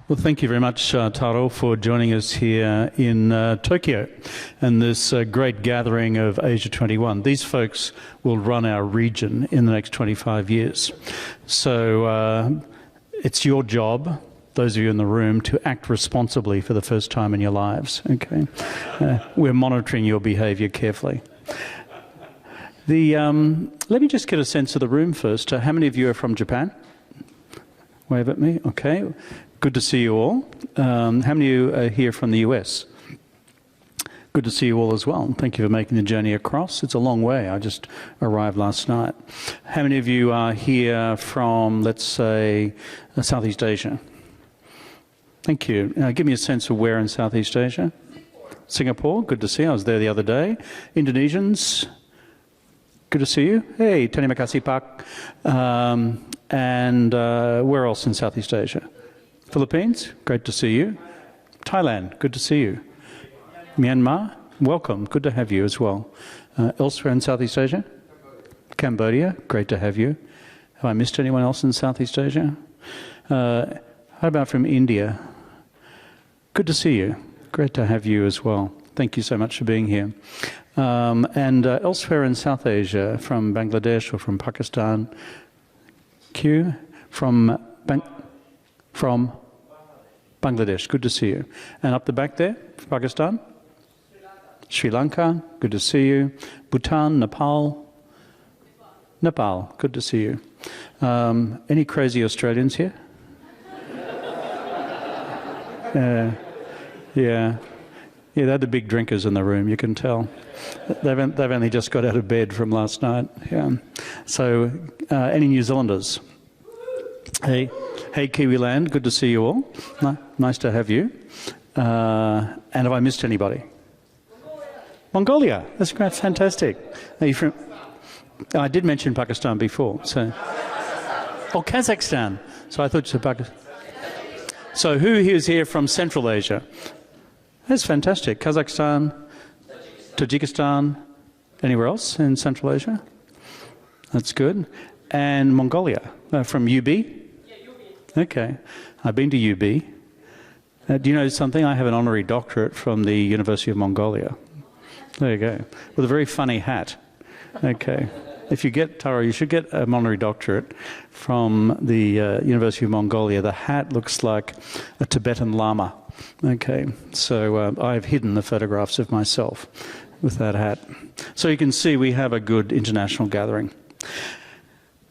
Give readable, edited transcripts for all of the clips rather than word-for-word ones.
Well, thank you very much, Taro, for joining us here in Tokyo and this great gathering of Asia 21. These folks will run our region in the next 25 years. So it's your job, those of you in the room, to act responsibly for the first time in your lives. Okay, we're monitoring your behaviour carefully. Let me just get a sense of the room first. How many of you are from Japan? Wave at me. Okay. Good to see you all. How many of you are here from the US? Good to see you all as well. Thank you for making the journey across. It's a long way. I just arrived last night. How many of you are here from, let's say, Southeast Asia? Thank you. Give me a sense of where in Southeast Asia? Singapore. Good to see you. I was there the other day. Indonesians. Good to see you. Hey, terima kasih Pak. And where else in Southeast Asia? Philippines, great to see you. Thailand, good to see you. Myanmar, welcome, good to have you as well. Elsewhere in Southeast Asia? Cambodia, great to have you. Have I missed anyone else in Southeast Asia? How about from India? Good to see you. Great to have you as well. Thank you so much for being here. And elsewhere in South Asia, from Bangladesh or from Pakistan? Q, from Bangladesh, good to see you. And up the back there, Pakistan? Sri Lanka, good to see you. Bhutan, Nepal? Nepal, good to see you. Any crazy Australians here? Yeah, they're the big drinkers in the room, you can tell. They've only just got out of bed from last night. Yeah. So, any New Zealanders? Hey, Kiwiland, good to see you all. Nice to have you. And have I missed anybody? Mongolia, that's great, fantastic. Are you from? I did mention Pakistan before, so. Oh, Kazakhstan. So I thought you said Pakistan. So who is here from Central Asia? That's fantastic. Kazakhstan, Tajikistan, anywhere else in Central Asia? That's good. And Mongolia, from UB? Okay, I've been to UB. Do you know something? I have an honorary doctorate from the University of Mongolia. There you go, with a very funny hat. Okay, if you get, Taro, you should get an honorary doctorate from the University of Mongolia. The hat looks like a Tibetan Lama. Okay, so I've hidden the photographs of myself with that hat. So you can see we have a good international gathering.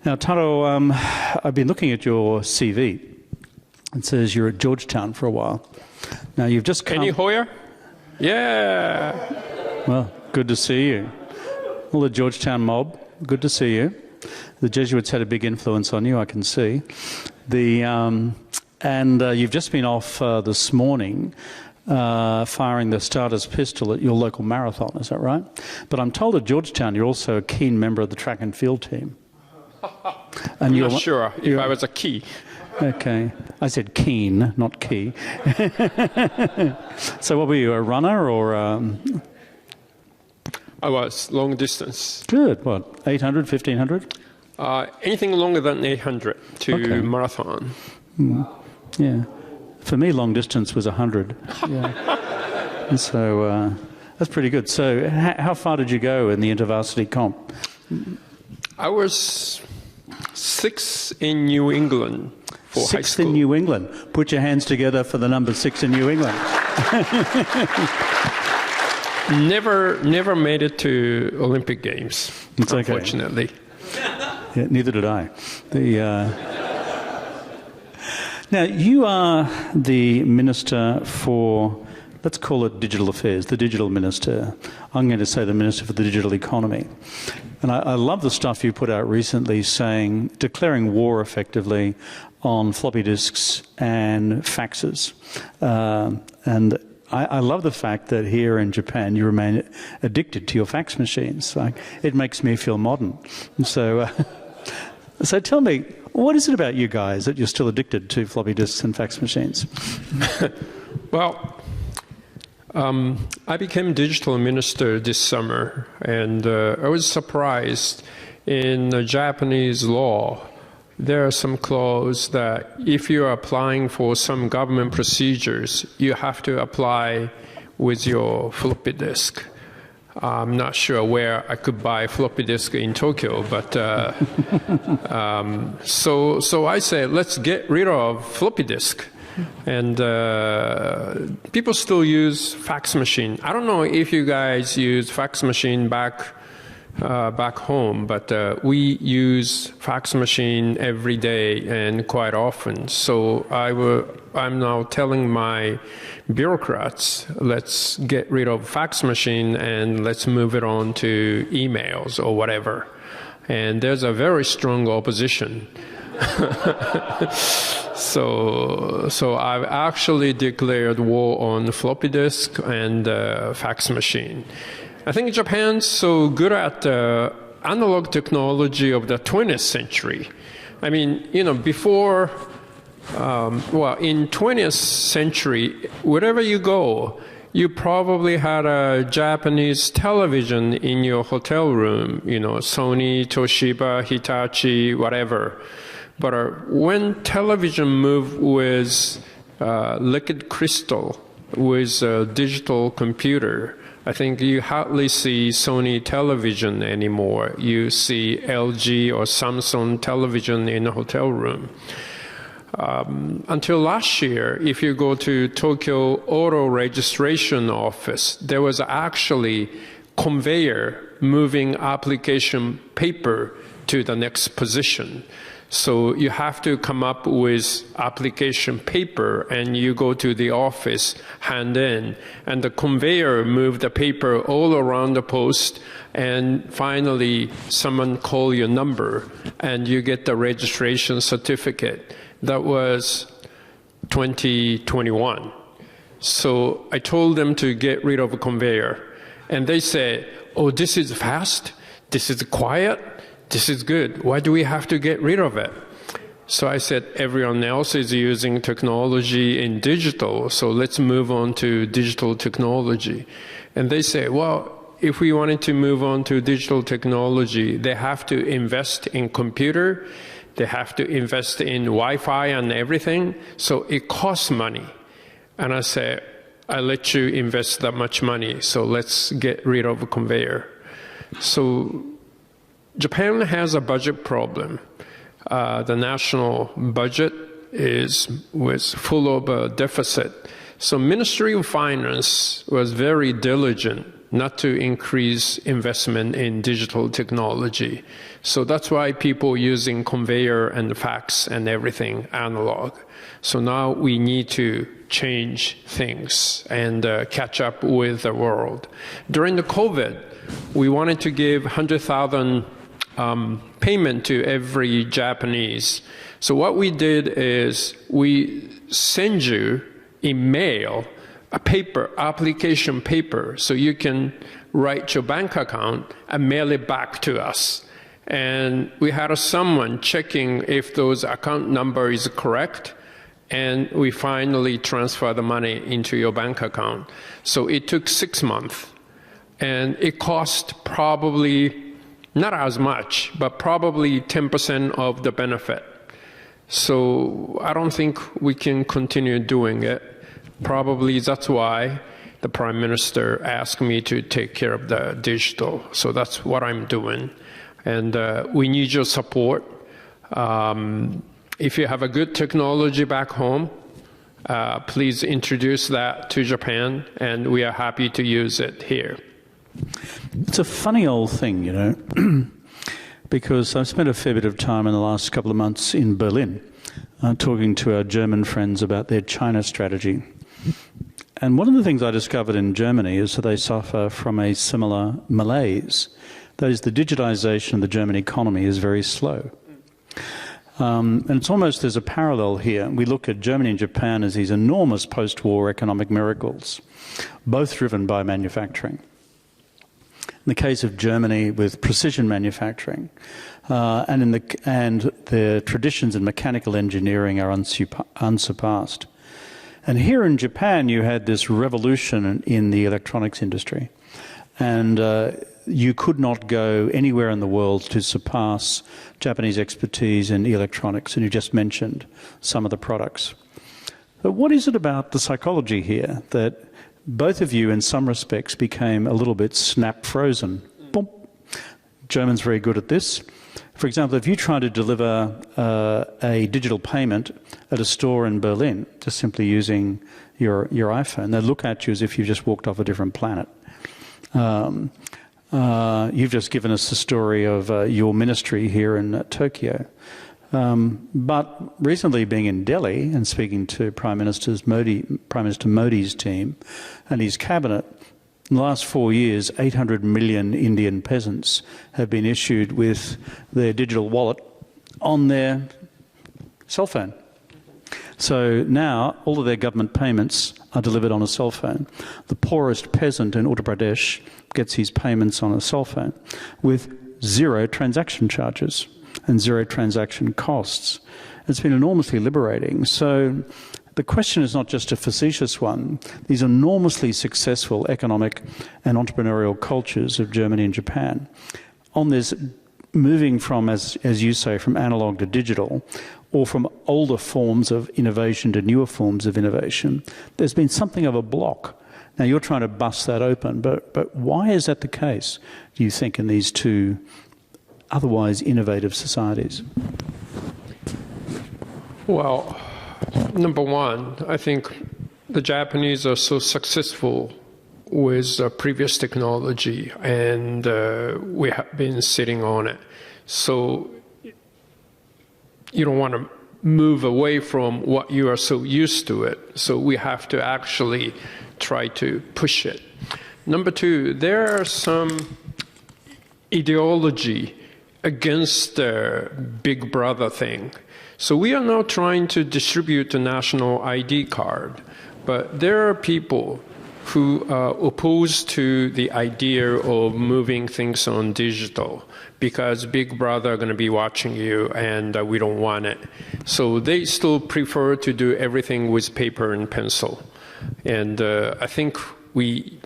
Now, Taro, I've been looking at your CV. It says you're at Georgetown for a while. Now, you've just come... Kenny Hoyer? Yeah. Well, good to see you. All the Georgetown mob, good to see you. The Jesuits had a big influence on you, I can see. And you've just been off this morning firing the starter's pistol at your local marathon, is that right? But I'm told at Georgetown you're also a keen member of the track and field team. And I'm not sure if I was a key. Okay. I said keen, not key. So what were you, a runner or... I was long distance. Good. What, 800, 1500? Anything longer than 800 to marathon. Yeah. For me, long distance was 100. Yeah. And so that's pretty good. So how far did you go in the intervarsity comp? I was 6 in New England for high school. 6 in New England. Put your hands together for the number 6 in New England. Never made it to Olympic Games, it's unfortunately. Okay. Yeah, neither did I. Now, you are the Minister for, let's call it Digital Affairs, the Digital Minister. I'm going to say the Minister for the Digital Economy. And I love the stuff you put out recently declaring war effectively on floppy disks and faxes. And I love the fact that here in Japan you remain addicted to your fax machines. It makes me feel modern. So tell me, what is it about you guys that you're still addicted to floppy disks and fax machines? Well, I became digital minister this summer, and I was surprised in Japanese law. there are some clauses that if you are applying for some government procedures, you have to apply with your floppy disk. I'm not sure where I could buy floppy disk in Tokyo, but so I say, let's get rid of floppy disk. And people still use fax machine. I don't know if you guys use fax machine back home, but we use fax machine every day and quite often. So I'm now telling my bureaucrats, let's get rid of fax machine and let's move it on to emails or whatever. And there's a very strong opposition. So I've actually declared war on floppy disk and fax machine. I think Japan's so good at analog technology of the 20th century. I mean, before, in 20th century, wherever you go, you probably had a Japanese television in your hotel room, Sony, Toshiba, Hitachi, whatever. But when television moved with liquid crystal, with a digital computer, I think you hardly see Sony television anymore. You see LG or Samsung television in a hotel room. Until last year, if you go to Tokyo Auto Registration Office, there was actually conveyor moving application paper to the next position. So you have to come up with application paper and you go to the office, hand in, and the conveyor moved the paper all around the post, and finally someone call your number and you get the registration certificate. That was 2021. So I told them to get rid of a conveyor, and they said, oh, this is fast, this is quiet, this is good. Why do we have to get rid of it? So I said, everyone else is using technology in digital, so let's move on to digital technology. And they say, well, if we wanted to move on to digital technology, they have to invest in computer, they have to invest in Wi-Fi and everything, so it costs money. And I say, I let you invest that much money, so let's get rid of a conveyor. So Japan has a budget problem. The national budget was full of a deficit. So Ministry of Finance was very diligent not to increase investment in digital technology. So that's why people using conveyor and fax and everything analog. So now we need to change things and catch up with the world. During the COVID, we wanted to give 100,000 payment to every Japanese. So what we did is we send you in mail a paper, application paper, so you can write your bank account and mail it back to us. And we had someone checking if those account number is correct, and we finally transfer the money into your bank account. So it took 6 months, and it cost probably not as much, but probably 10% of the benefit. So I don't think we can continue doing it. Probably that's why the Prime Minister asked me to take care of the digital. So that's what I'm doing. And we need your support. If you have a good technology back home, please introduce that to Japan, and we are happy to use it here. It's a funny old thing, you know, because I've spent a fair bit of time in the last couple of months in Berlin talking to our German friends about their China strategy. And one of the things I discovered in Germany is that they suffer from a similar malaise. That is, the digitization of the German economy is very slow. And it's almost, there's a parallel here. We look at Germany and Japan as these enormous post-war economic miracles, both driven by manufacturing. In the case of Germany, with precision manufacturing, and the traditions in mechanical engineering are unsurpassed. And here in Japan, you had this revolution in the electronics industry. And you could not go anywhere in the world to surpass Japanese expertise in electronics, and you just mentioned some of the products. But what is it about the psychology here that both of you, in some respects, became a little bit snap frozen? Boom. German's very good at this. For example, if you try to deliver a digital payment at a store in Berlin, just simply using your iPhone, they look at you as if you've just walked off a different planet. You've just given us the story of your ministry here in Tokyo. But recently being in Delhi and speaking to Prime Minister Modi's team and his cabinet, in the last 4 years, 800 million Indian peasants have been issued with their digital wallet on their cell phone. So now all of their government payments are delivered on a cell phone. The poorest peasant in Uttar Pradesh gets his payments on a cell phone with 0 transaction charges and 0 transaction costs. It's been enormously liberating. So the question is not just a facetious one. These enormously successful economic and entrepreneurial cultures of Germany and Japan, on this moving from, as you say, from analog to digital, or from older forms of innovation to newer forms of innovation, there's been something of a block. Now, you're trying to bust that open, but why is that the case, do you think, in these two otherwise innovative societies? Well, number one, I think the Japanese are so successful with previous technology, and we have been sitting on it. So you don't want to move away from what you are so used to it. So we have to actually try to push it. Number two, there are some ideology against the Big Brother thing. So we are now trying to distribute a national ID card, but there are people who are opposed to the idea of moving things on digital because Big Brother are going to be watching you and we don't want it. So they still prefer to do everything with paper and pencil. And I think we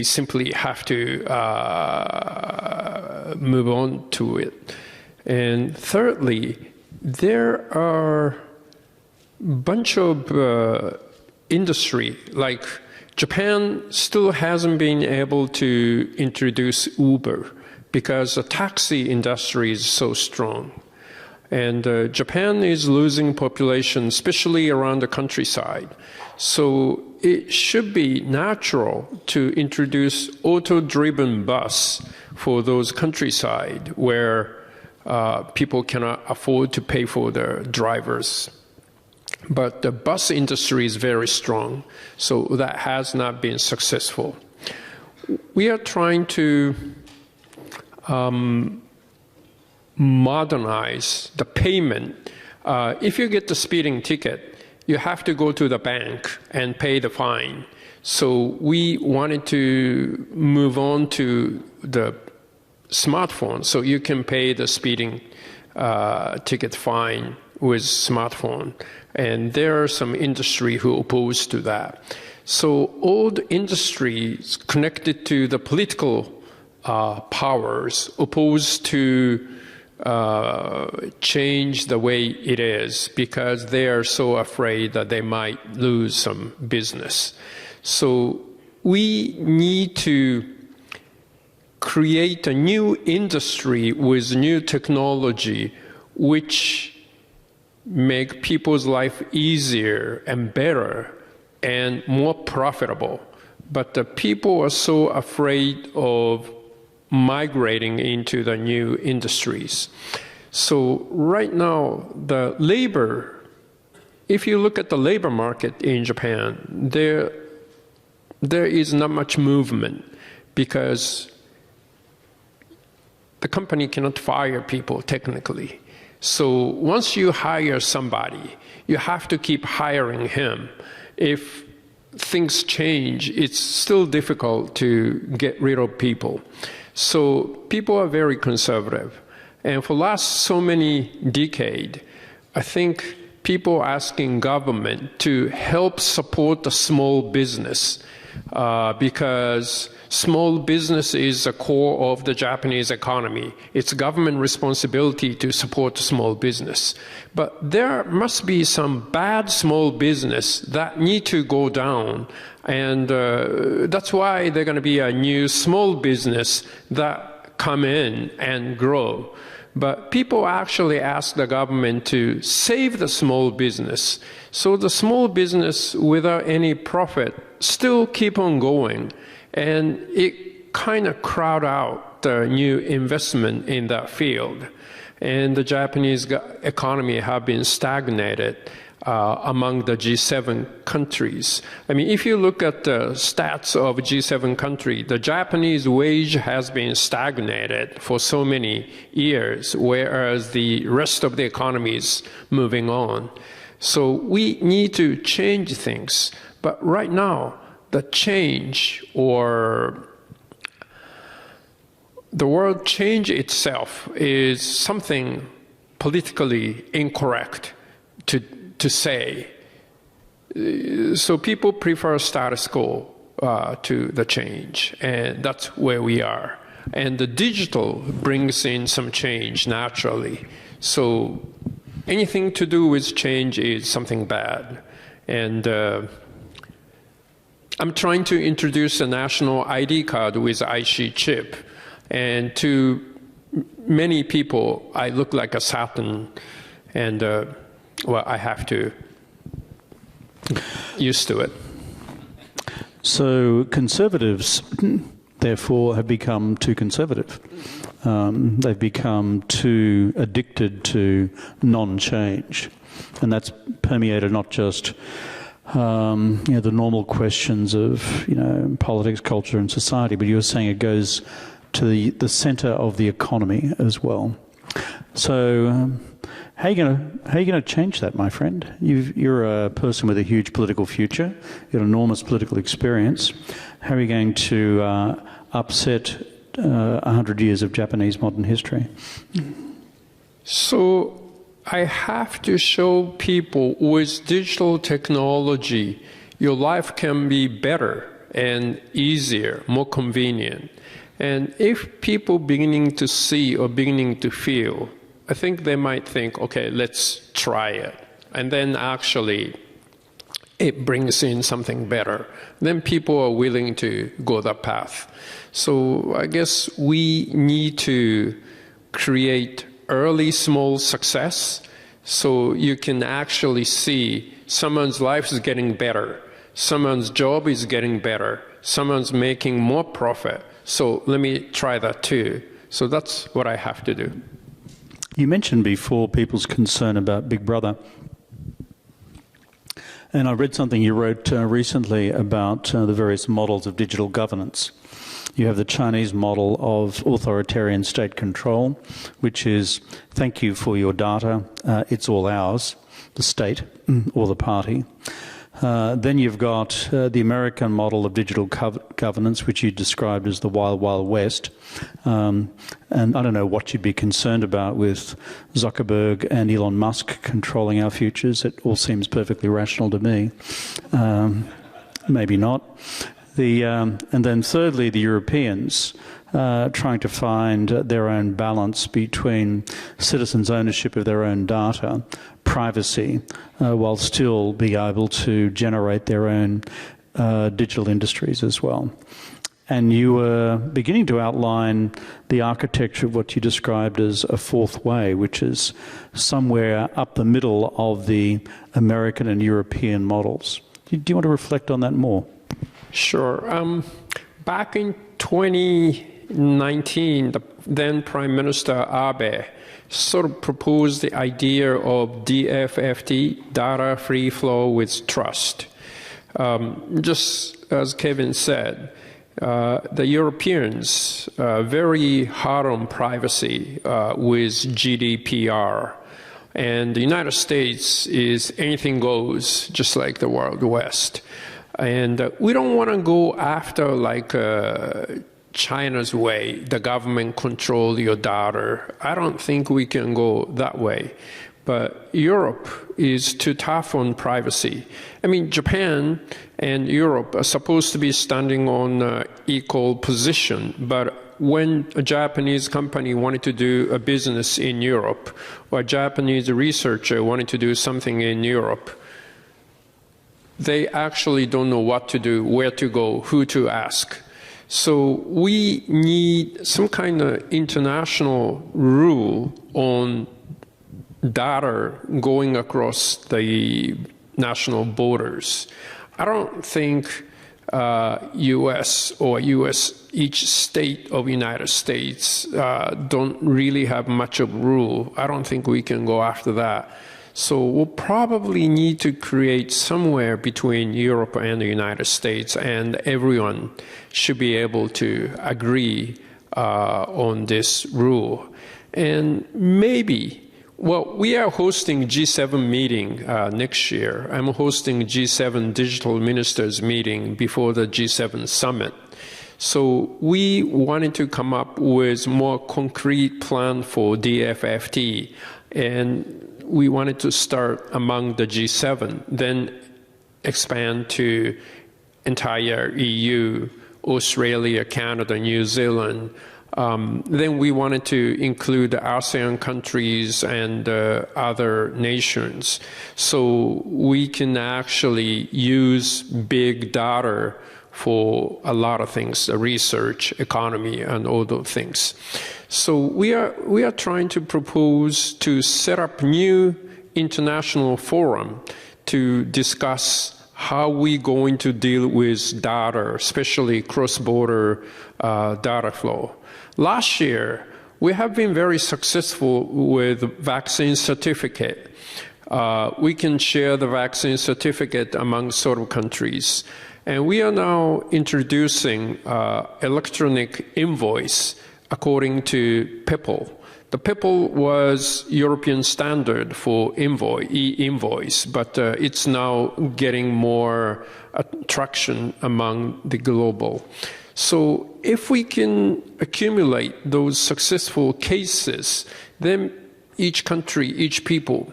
simply have to move on to it. And thirdly, there are a bunch of industry, like Japan still hasn't been able to introduce Uber because the taxi industry is so strong. And Japan is losing population, especially around the countryside. So it should be natural to introduce auto-driven bus for those countryside where people cannot afford to pay for their drivers. But the bus industry is very strong, so that has not been successful. We are trying to modernize the payment. If you get the speeding ticket, you have to go to the bank and pay the fine. So we wanted to move on to the smartphone, so you can pay the speeding ticket fine with smartphone. And there are some industry who oppose to that. So all the industries connected to the political powers opposed to change the way it is because they are so afraid that they might lose some business. So we need to create a new industry with new technology which make people's life easier and better and more profitable. But the people are so afraid of migrating into the new industries. So right now, the labor, if you look at the labor market in Japan, there is not much movement because the company cannot fire people technically. So once you hire somebody, you have to keep hiring him. If things change, it's still difficult to get rid of people. So people are very conservative. And for the last so many decades, I think people asking government to help support the small business because small business is the core of the Japanese economy. It's government responsibility to support small business. But there must be some bad small business that need to go down. And that's why there's going to be a new small business that come in and grow. But people actually ask the government to save the small business. So the small business without any profit still keep on going. And it kind of crowd out the new investment in that field. And the Japanese economy have been stagnated among the G7 countries. I mean, if you look at the stats of G7 countries, the Japanese wage has been stagnated for so many years, whereas the rest of the economy is moving on. So we need to change things. But right now, the change or the word change itself is something politically incorrect to say. So people prefer status quo to the change, and that's where we are. And the digital brings in some change naturally. So anything to do with change is something bad. And I'm trying to introduce a national ID card with IC chip. And to many people, I look like a Satan. And, well, I have to used to it. So conservatives, therefore, have become too conservative. They've become too addicted to non-change. And that's permeated not just the normal questions of politics, culture, and society, but you were saying it goes to the centre of the economy as well. So, how are you going to change that, my friend? You're a person with a huge political future. You've got enormous political experience. How are you going to upset 100 years of Japanese modern history? So I have to show people with digital technology, your life can be better and easier, more convenient. And if people beginning to see or beginning to feel, I think they might think, okay, let's try it. And then actually it brings in something better. Then people are willing to go that path. So I guess we need to create early small success so you can actually see someone's life is getting better, someone's job is getting better, someone's making more profit. So let me try that too. So that's what I have to do. You mentioned before people's concern about Big Brother. And I read something you wrote recently about the various models of digital governance. You have the Chinese model of authoritarian state control, which is, thank you for your data, it's all ours, the state or the party. Then you've got the American model of digital governance, which you described as the Wild Wild West. And I don't know what you'd be concerned about with Zuckerberg and Elon Musk controlling our futures. It all seems perfectly rational to me. Maybe not. And then thirdly, the Europeans trying to find their own balance between citizens' ownership of their own data, privacy, while still being able to generate their own digital industries as well. And you were beginning to outline the architecture of what you described as a fourth way, which is somewhere up the middle of the American and European models. Do you want to reflect on that more? Sure. Back in 2019, the then Prime Minister Abe sort of proposed the idea of DFFT, data free flow with trust. Just as Kevin said, the Europeans very hard on privacy with GDPR. And the United States is anything goes, just like the Wild West. And we don't want to go after like China's way, the government control your data. I don't think we can go that way. But Europe is too tough on privacy. I mean, Japan and Europe are supposed to be standing on equal position, but when a Japanese company wanted to do a business in Europe, or a Japanese researcher wanted to do something in Europe, they actually don't know what to do, where to go, who to ask. So we need some kind of international rule on data going across the national borders. I don't think U.S. or each state of United States don't really have much of rule. I don't think we can go after that. So we'll probably need to create somewhere between Europe and the United States, and everyone should be able to agree on this rule. And maybe, well, we are hosting G7 meeting next year. I'm hosting G7 digital ministers meeting before the G7 summit. So we wanted to come up with more concrete plan for DFFT, and we wanted to start among the G7, then expand to entire EU, Australia, Canada, New Zealand. Then we wanted to include the ASEAN countries and other nations, so we can actually use big data for a lot of things, research, economy, and all those things. So we are trying to propose to set up new international forum to discuss how we're going to deal with data, especially cross-border data flow. Last year, we have been very successful with vaccine certificate. We can share the vaccine certificate among sort of countries. And we are now introducing electronic invoice according to PEPL. The PEPL was European standard for e-invoice, but it's now getting more traction among the global. So if we can accumulate those successful cases, then each country, each people,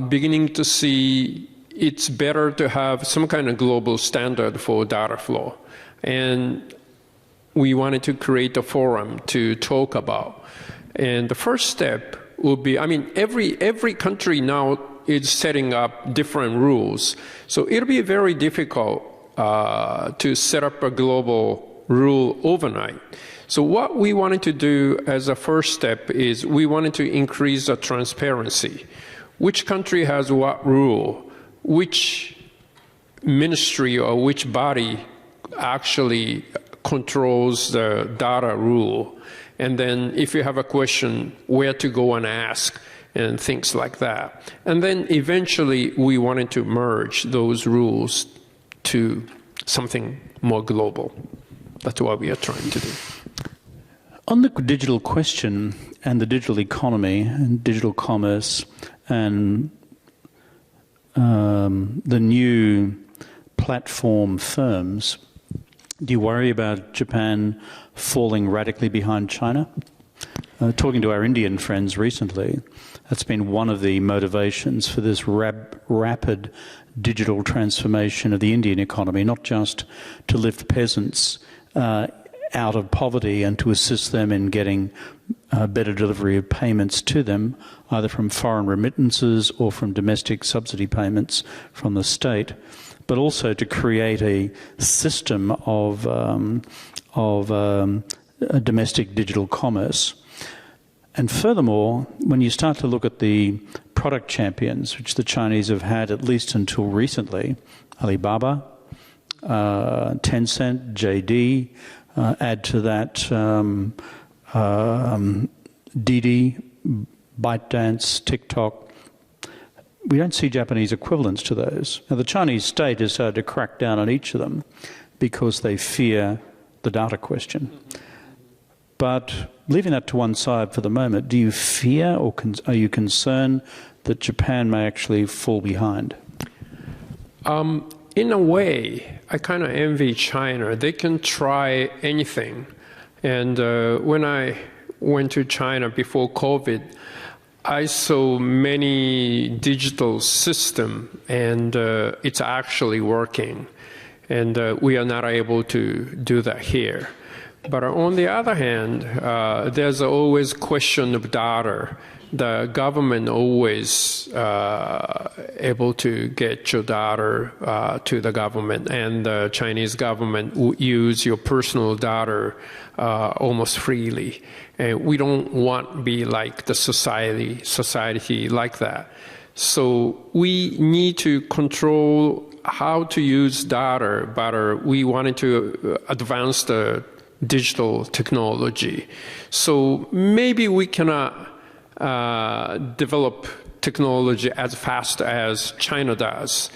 beginning to see it's better to have some kind of global standard for data flow. And we wanted to create a forum to talk about. And the first step would be, I mean, every country now is setting up different rules. So it'll be very difficult to set up a global rule overnight. So what we wanted to do as a first step is we wanted to increase the transparency. Which country has what rule? Which ministry or which body actually controls the data rule? And then if you have a question, where to go and ask, and things like that. And then eventually we wanted to merge those rules to something more global. That's what we are trying to do. On the digital question and the digital economy and digital commerce and the new platform firms, do you worry about Japan falling radically behind China? Talking to our Indian friends recently, that's been one of the motivations for this rapid digital transformation of the Indian economy, not just to lift peasants out of poverty and to assist them in getting better delivery of payments to them, either from foreign remittances or from domestic subsidy payments from the state, but also to create a system of domestic digital commerce. And furthermore, when you start to look at the product champions, which the Chinese have had at least until recently, Alibaba, Tencent, JD, add to that Didi, ByteDance, TikTok, we don't see Japanese equivalents to those. Now, the Chinese state has started to crack down on each of them because they fear the data question. But leaving that to one side for the moment, do you fear or are you concerned that Japan may actually fall behind? In a way, I kind of envy China. They can try anything. And when I went to China before COVID, I saw many digital system, and it's actually working, and we are not able to do that here. But on the other hand, there's always question of data. The government always able to get your data to the government, and the Chinese government will use your personal data almost freely. And we don't want to be like the society like that. So we need to control how to use data, but we wanted to advance the digital technology. So maybe we cannot develop technology as fast as China does,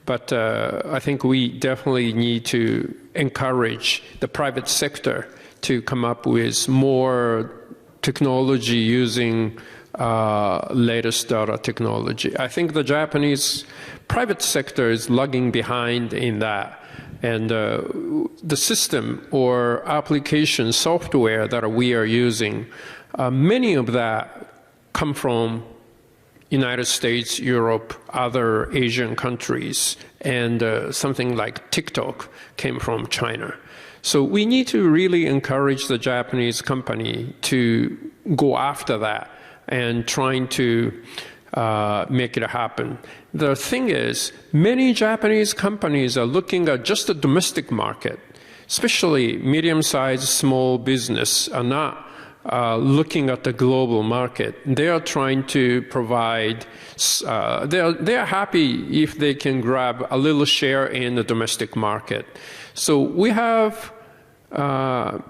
but I think we definitely need to encourage the private sector to come up with more technology using latest data technology. I think the Japanese private sector is lagging behind in that. And the system or application software that we are using, many of that come from United States, Europe, other Asian countries, and something like TikTok came from China. So we need to really encourage the Japanese company to go after that and trying to make it happen. The thing is, many Japanese companies are looking at just the domestic market, especially medium-sized small business are not looking at the global market. They are trying to provide, they are happy if they can grab a little share in the domestic market. So we have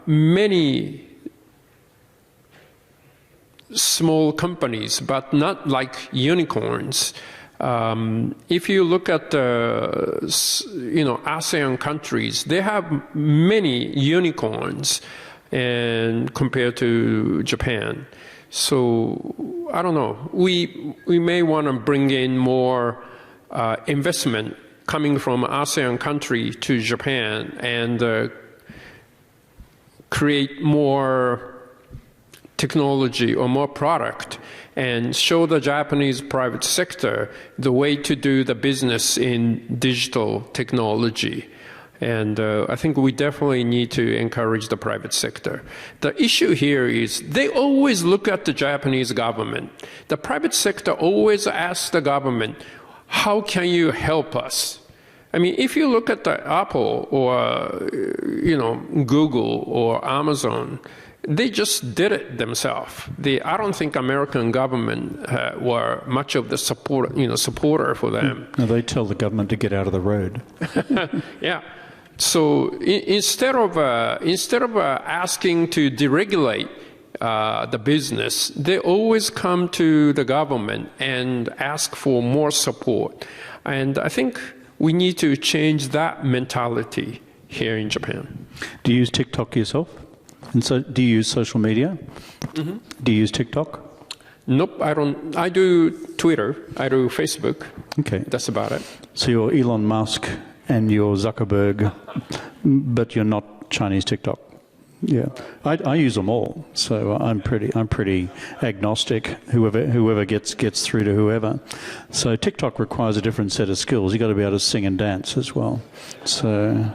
many small companies, but not like unicorns. If you look at the ASEAN countries, they have many unicorns, and compared to Japan. So I don't know. We may want to bring in more investment coming from ASEAN country to Japan and create more technology or more product and show the Japanese private sector the way to do the business in digital technology. And I think we definitely need to encourage the private sector. The issue here is they always look at the Japanese government. The private sector always asks the government, how can you help us? I mean, if you look at the Apple or Google or Amazon, they just did it themselves. I don't think American government were much of the supporter for them. No, they tell the government to get out of the road. Yeah. So instead of asking to deregulate the business, they always come to the government and ask for more support. And I think we need to change that mentality here in Japan. Do you use TikTok yourself? And so, do you use social media? Mm-hmm. Do you use TikTok? Nope, I don't. I do Twitter. I do Facebook. Okay. That's about it. So you're Elon Musk and you're Zuckerberg, but you're not Chinese TikTok. Yeah, I use them all, so I'm pretty agnostic. Whoever gets through to whoever. So TikTok requires a different set of skills. You got to be able to sing and dance as well. So,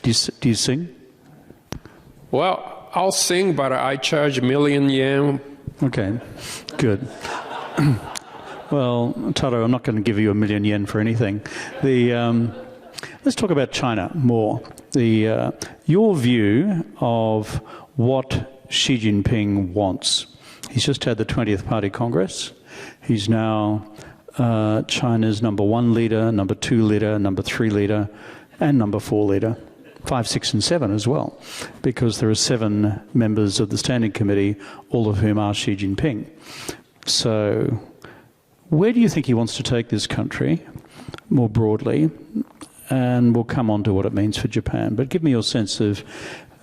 do you sing? Well, I'll sing, but I charge $1 million yen. Okay, good. Well, Taro, I'm not going to give you $1 million yen for anything. Let's talk about China more. Your view of what Xi Jinping wants. He's just had the 20th Party Congress. He's now China's #1 leader, #2 leader, #3 leader, and #4 leader. 5, 6, and 7 as well, because there are 7 members of the Standing Committee, all of whom are Xi Jinping. So where do you think he wants to take this country more broadly? And we'll come on to what it means for Japan. But give me your sense of,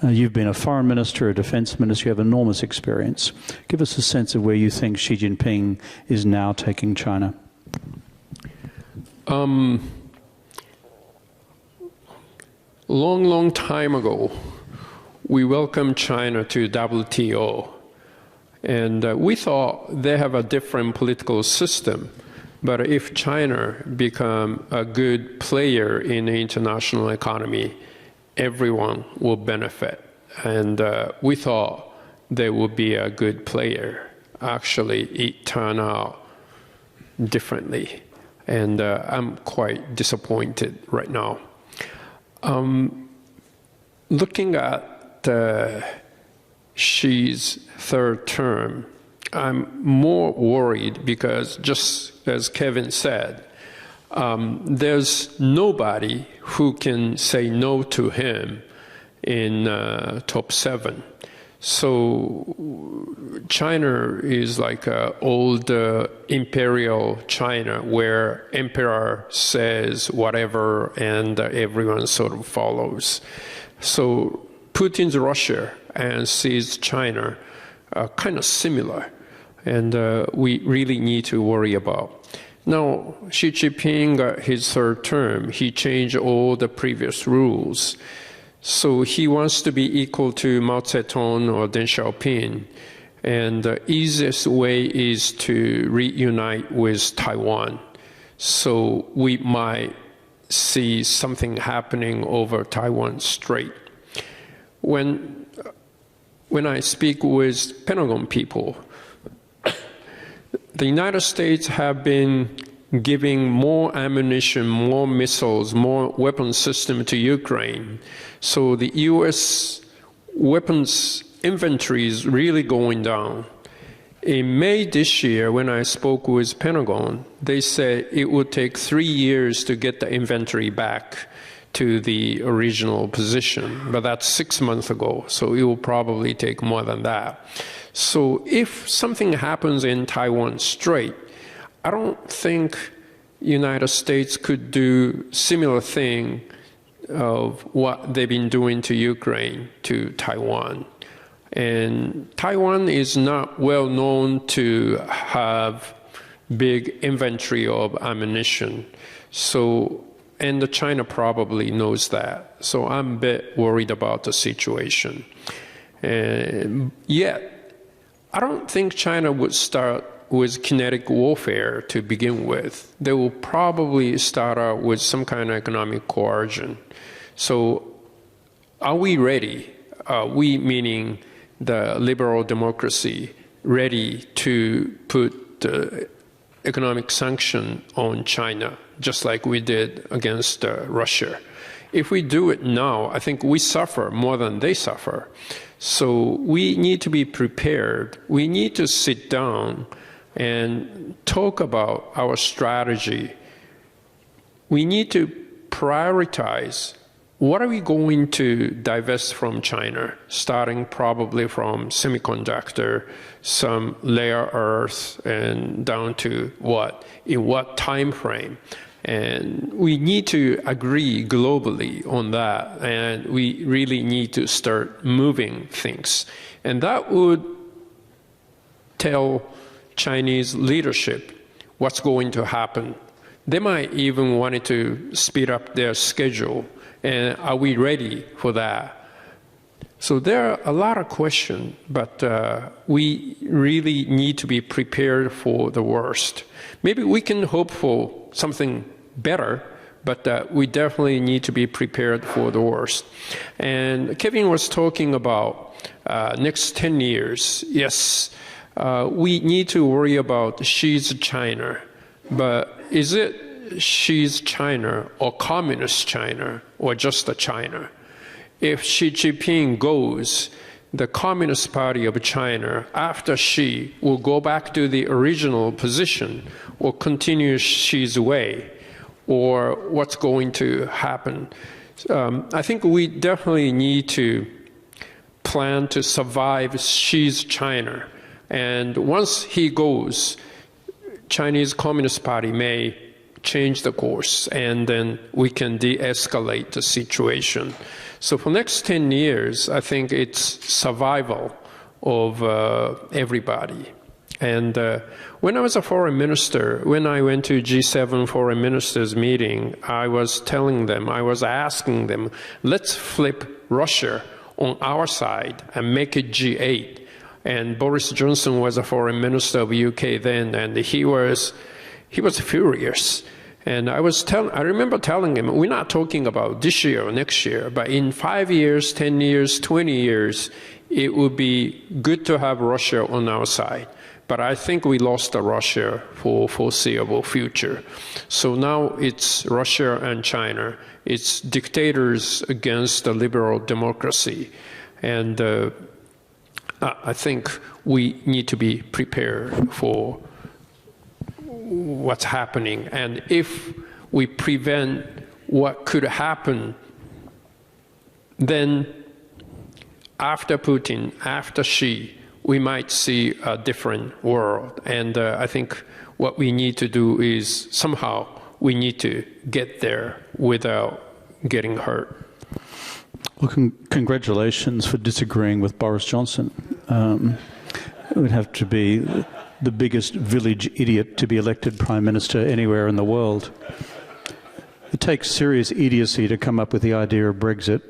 you've been a foreign minister, a defense minister, you have enormous experience. Give us a sense of where you think Xi Jinping is now taking China. Long time ago, we welcomed China to WTO. And we thought they have a different political system. But if China become a good player in the international economy, everyone will benefit. And we thought they would be a good player. Actually, it turned out differently. And I'm quite disappointed right now. Looking at Xi's third term, I'm more worried because, just as Kevin said, there's nobody who can say no to him in top 7. So China is like old imperial China, where emperor says whatever and everyone sort of follows. So Putin's Russia and Xi's China are kind of similar, and we really need to worry about. Now, Xi Jinping got his third term. He changed all the previous rules. So he wants to be equal to Mao Zedong or Deng Xiaoping. And the easiest way is to reunite with Taiwan. So we might see something happening over Taiwan Strait. When I speak with Pentagon people, the United States have been giving more ammunition, more missiles, more weapon system to Ukraine. So the U.S. weapons inventory is really going down. In May this year, when I spoke with Pentagon, they said it would take 3 years to get the inventory back to the original position, but that's 6 months ago, so it will probably take more than that. So if something happens in Taiwan Strait, I don't think United States could do similar thing of what they've been doing to Ukraine, to Taiwan. And Taiwan is not well known to have big inventory of ammunition. So, and China probably knows that. So I'm a bit worried about the situation. Yet, I don't think China would start with kinetic warfare to begin with. They will probably start out with some kind of economic coercion. So are we ready? We, meaning the liberal democracy, ready to put the economic sanction on China, just like we did against Russia? If we do it now, I think we suffer more than they suffer. So we need to be prepared. We need to sit down and talk about our strategy. We need to prioritize what are we going to divest from China, starting probably from semiconductor, some rare earth, and down to what, in what time frame. And we need to agree globally on that, and we really need to start moving things. And that would tell Chinese leadership what's going to happen. They might even want to speed up their schedule. And are we ready for that? So there are a lot of questions, but we really need to be prepared for the worst. Maybe we can hope for something better, but we definitely need to be prepared for the worst. And Kevin was talking about next 10 years. Yes, we need to worry about Xi's China, but is it Xi's China or communist China or just a China? If Xi Jinping goes, the Communist Party of China, after Xi, will go back to the original position or continue Xi's way, or what's going to happen? I think we definitely need to plan to survive Xi's China. And once he goes, Chinese Communist Party may change the course, and then we can de-escalate the situation. So for next 10 years, I think it's survival of everybody. And when I was a foreign minister, when I went to G7 foreign ministers meeting, I was telling them, I was asking them, let's flip Russia on our side and make it G8. And Boris Johnson was a foreign minister of UK then, and he was furious. And I remember telling him, we're not talking about this year or next year, but in 5 years, 10 years, 20 years, it would be good to have Russia on our side. But I think we lost Russia for foreseeable future. So now it's Russia and China. It's dictators against the liberal democracy. And I think we need to be prepared for what's happening. And if we prevent what could happen, then after Putin, after Xi, we might see a different world. And I think what we need to do is somehow we need to get there without getting hurt. Well, congratulations for disagreeing with Boris Johnson. It would have to be the biggest village idiot to be elected Prime Minister anywhere in the world. It takes serious idiocy to come up with the idea of Brexit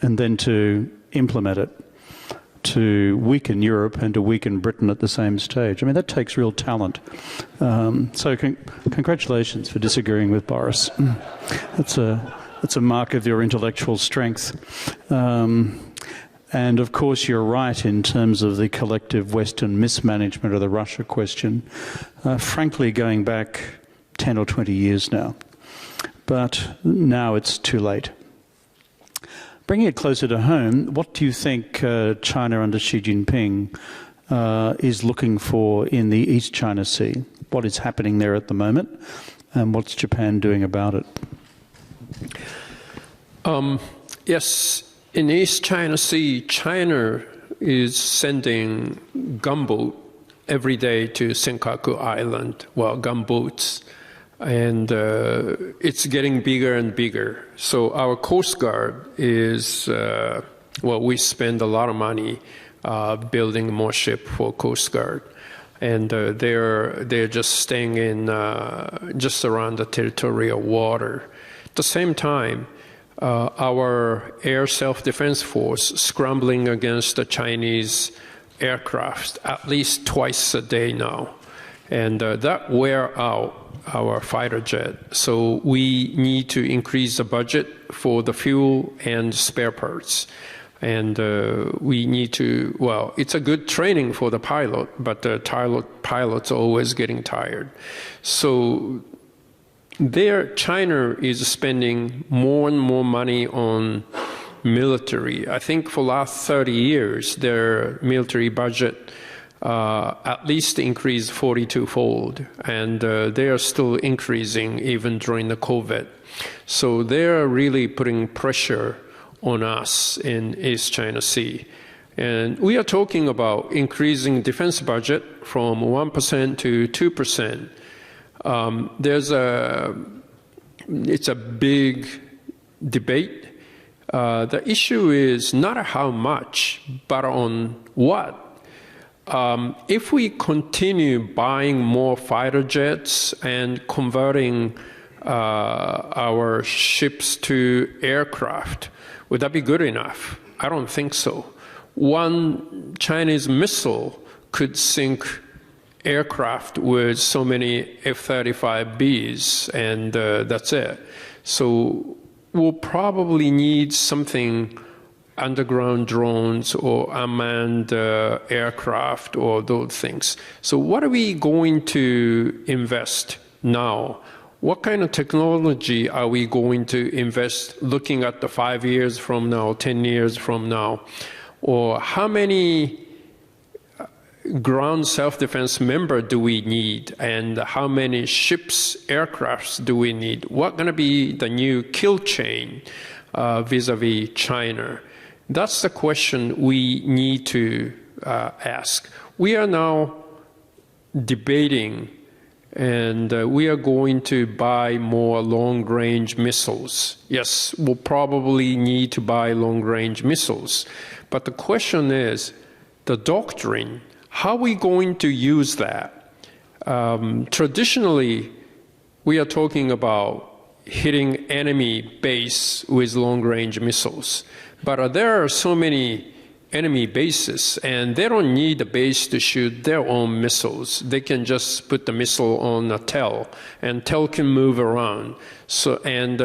and then to implement it, to weaken Europe and to weaken Britain at the same stage. I mean, that takes real talent. So congratulations for disagreeing with Boris. That's a mark of your intellectual strength. And of course, you're right in terms of the collective Western mismanagement of the Russia question, frankly, going back 10 or 20 years now. But now it's too late. Bringing it closer to home, what do you think China under Xi Jinping is looking for in the East China Sea? What is happening there at the moment, and what's Japan doing about it? Yes. In East China Sea, China is sending gunboat every day to Senkaku Island, well, gunboats, and it's getting bigger and bigger. So our Coast Guard is, we spend a lot of money building more ship for Coast Guard, and they're just staying in just around the territorial water. At the same time, our air self-defense force scrambling against the Chinese aircraft at least twice a day now. And that wear out our fighter jet. So we need to increase the budget for the fuel and spare parts. And we need to, it's a good training for the pilot, but the pilot's always getting tired. So China is spending more and more money on military. I think for the last 30 years, their military budget at least increased 42-fold, and they are still increasing even during the COVID. So they are really putting pressure on us in East China Sea. And we are talking about increasing defense budget from 1% to 2%. It's a big debate. The issue is not how much, but on what. If we continue buying more fighter jets and converting our ships to aircraft, would that be good enough? I don't think so. One Chinese missile could sink aircraft with so many F-35Bs, and that's it. So we'll probably need something, underground drones or unmanned aircraft or those things. So what are we going to invest now? What kind of technology are we going to invest looking at the 5 years from now, 10 years from now? Or how many ground self-defense member do we need, and how many ships, aircrafts do we need? What's going to be the new kill chain vis-a-vis China? That's the question we need to ask. We are now debating, and we are going to buy more long-range missiles. Yes, we'll probably need to buy long-range missiles. But the question is, the doctrine, how are we going to use that? Traditionally, we are talking about hitting enemy base with long-range missiles. But there are so many enemy bases, and they don't need a base to shoot their own missiles. They can just put the missile on a tail, and tail can move around. So, and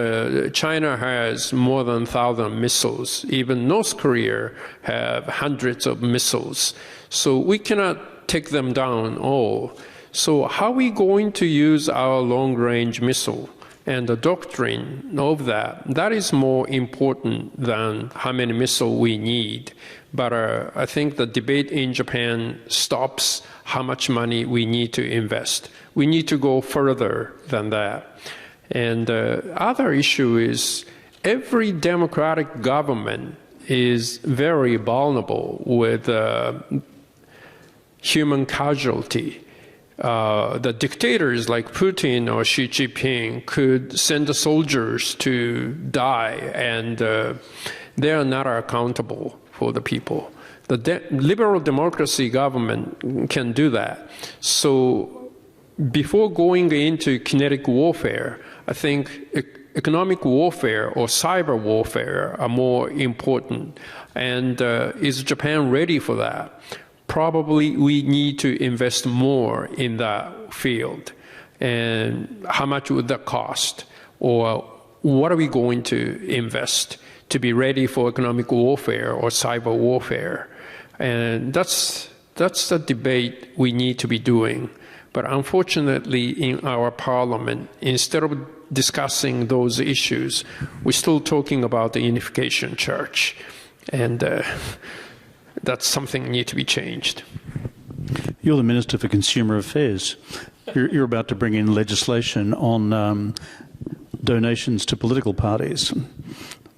China has more than 1,000 missiles. Even North Korea have hundreds of missiles. So we cannot take them down all. So how are we going to use our long-range missile? And the doctrine of that is more important than how many missiles we need. But I think the debate in Japan stops how much money we need to invest. We need to go further than that. And the other issue is every democratic government is very vulnerable with human casualty. The dictators like Putin or Xi Jinping could send the soldiers to die, and they are not accountable for the people. The liberal democracy government can do that. So before going into kinetic warfare, I think economic warfare or cyber warfare are more important. And is Japan ready for that? Probably we need to invest more in that field. And how much would that cost? Or what are we going to invest to be ready for economic warfare or cyber warfare? And that's the debate we need to be doing. But unfortunately, in our parliament, instead of discussing those issues, we're still talking about the unification church. And that's something need to be changed. You're the Minister for Consumer Affairs. You're about to bring in legislation on donations to political parties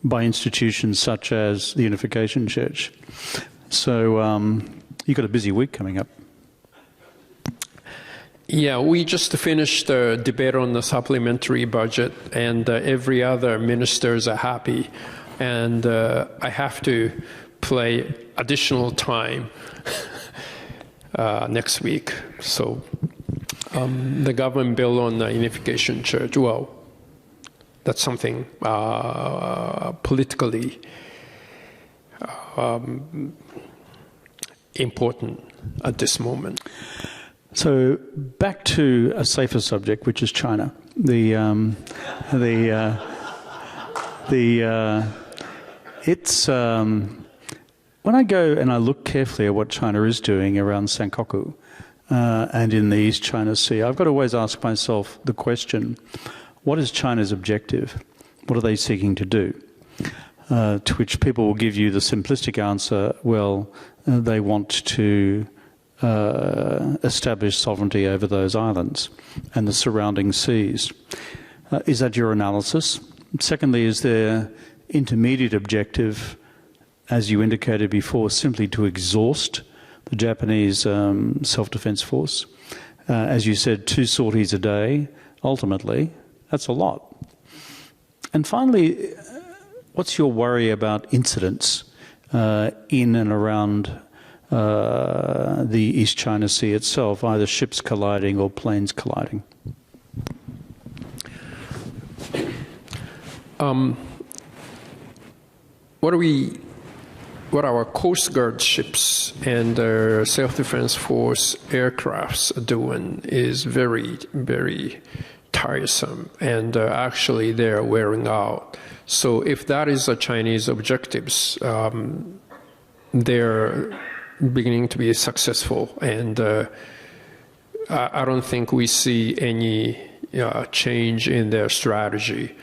by institutions such as the Unification Church. So you've got a busy week coming up. Yeah, we just finished the debate on the supplementary budget, and every other ministers are happy. And I have to play additional time next week. So the government bill on the Unification Church, well, that's something politically important at this moment. So back to a safer subject, which is China. When I go and I look carefully at what China is doing around Senkaku and in the East China Sea, I've got to always ask myself the question, what is China's objective? What are they seeking to do? To which people will give you the simplistic answer, well, they want to establish sovereignty over those islands and the surrounding seas. Is that your analysis? Secondly, is their intermediate objective, as you indicated before, simply to exhaust the Japanese self-defense force? As you said, 2 sorties a day, ultimately, that's a lot. And finally, what's your worry about incidents in and around the East China Sea itself, either ships colliding or planes colliding? What our Coast Guard ships and their self-defense force aircrafts are doing is very, very tiresome, and actually they're wearing out. So if that is the Chinese objectives, they're beginning to be successful, and I don't think we see any change in their strategy.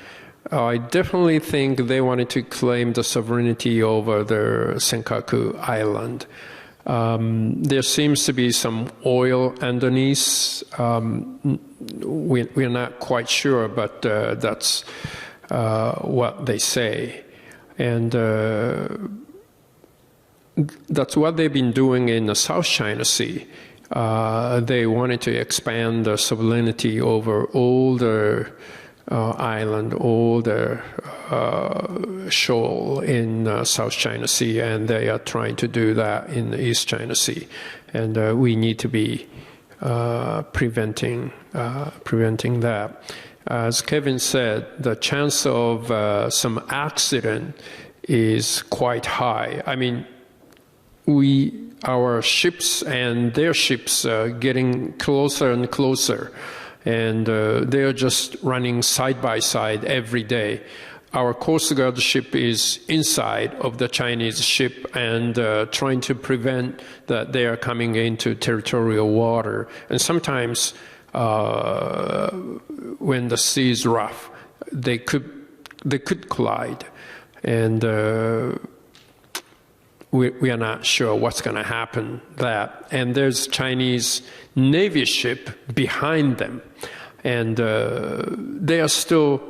I definitely think they wanted to claim the sovereignty over their Senkaku Island. There seems to be some oil underneath. We're not quite sure, but that's what they say. And that's what they've been doing in the South China Sea. They wanted to expand the sovereignty over all the island, all the shoal in South China Sea, and they are trying to do that in the East China Sea. And we need to be preventing that. As Kevin said, the chance of some accident is quite high. I mean, our ships and their ships are getting closer and closer, and they're just running side by side every day. Our Coast Guard ship is inside of the Chinese ship and trying to prevent that they are coming into territorial water. And sometimes when the sea is rough, they could collide. And we are not sure what's going to happen that. And there's Chinese Navy ship behind them. And they are still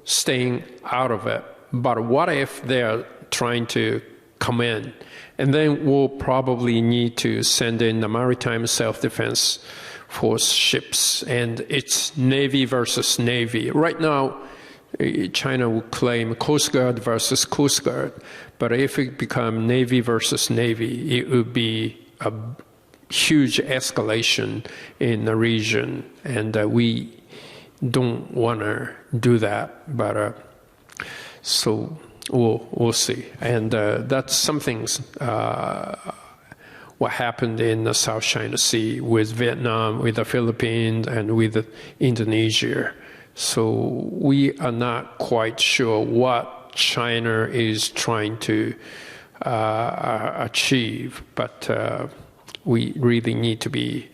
staying out of it. But what if they're trying to come in? And then we'll probably need to send in the Maritime Self-Defense Force ships. And it's Navy versus Navy. Right now, China will claim Coast Guard versus Coast Guard. But if it becomes Navy versus Navy, it would be a huge escalation in the region. And we don't want to do that, but so we'll see. And that's something what happened in the South China Sea with Vietnam, with the Philippines, and with Indonesia. So we are not quite sure what China is trying to achieve, but we really need to be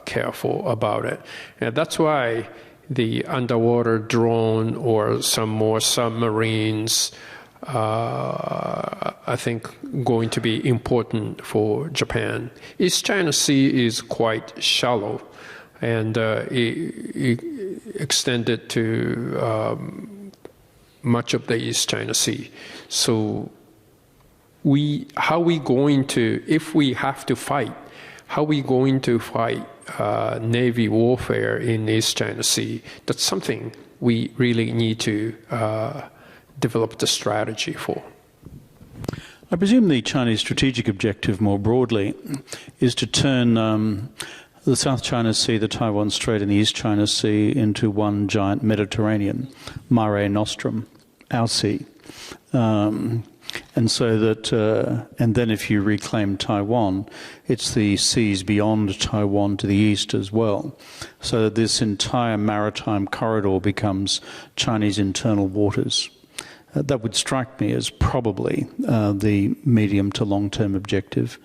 careful about it. And that's why the underwater drone or some more submarines, I think, going to be important for Japan. East China Sea is quite shallow, and it extended to much of the East China Sea. So how we going to, if we have to fight, how we going to fight Navy warfare in East China Sea? That's something we really need to develop the strategy for. I presume the Chinese strategic objective more broadly is to turn the South China Sea, the Taiwan Strait and the East China Sea into one giant Mediterranean, Mare Nostrum, our sea. And so that, and then if you reclaim Taiwan, it's the seas beyond Taiwan to the east as well. So that this entire maritime corridor becomes Chinese internal waters. That would strike me as probably the medium to long-term objective.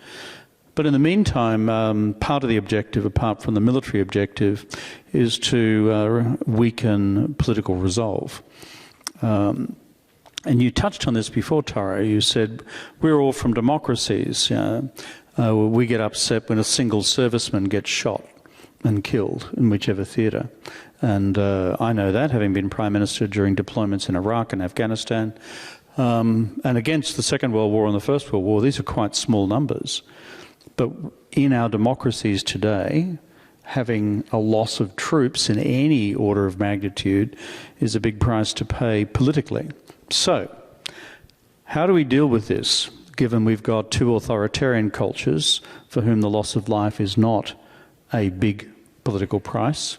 But in the meantime, part of the objective, apart from the military objective, is to weaken political resolve. And you touched on this before, Taro. You said, we're all from democracies. We get upset when a single serviceman gets shot and killed in whichever theatre. And I know that, having been Prime Minister during deployments in Iraq and Afghanistan. And against the Second World War and the First World War, these are quite small numbers. But in our democracies today, having a loss of troops in any order of magnitude is a big price to pay politically. So, how do we deal with this, given we've got two authoritarian cultures for whom the loss of life is not a big political price,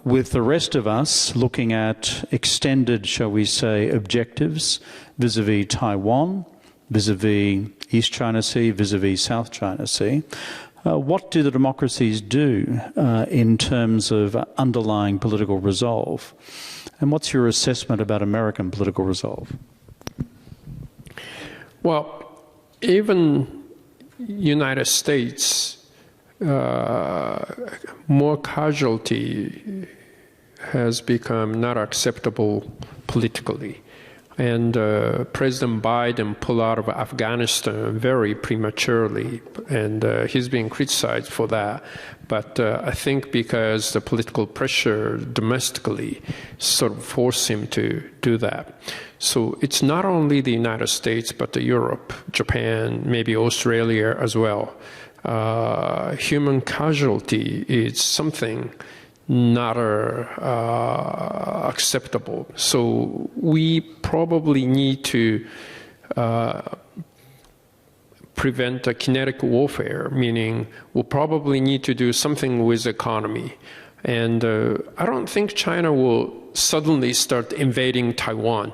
with the rest of us looking at extended, shall we say, objectives vis-à-vis Taiwan, vis-à-vis East China Sea, vis-à-vis South China Sea? What do the democracies do in terms of underlying political resolve? And what's your assessment about American political resolve? Well, even United States, more casualty has become not acceptable politically. And President Biden pulled out of Afghanistan very prematurely, and he's being criticized for that. But I think because the political pressure domestically sort of forced him to do that. So it's not only the United States, but Europe, Japan, maybe Australia as well. Human casualty is something not acceptable. So we probably need to prevent a kinetic warfare, meaning we'll probably need to do something with the economy. And I don't think China will suddenly start invading Taiwan.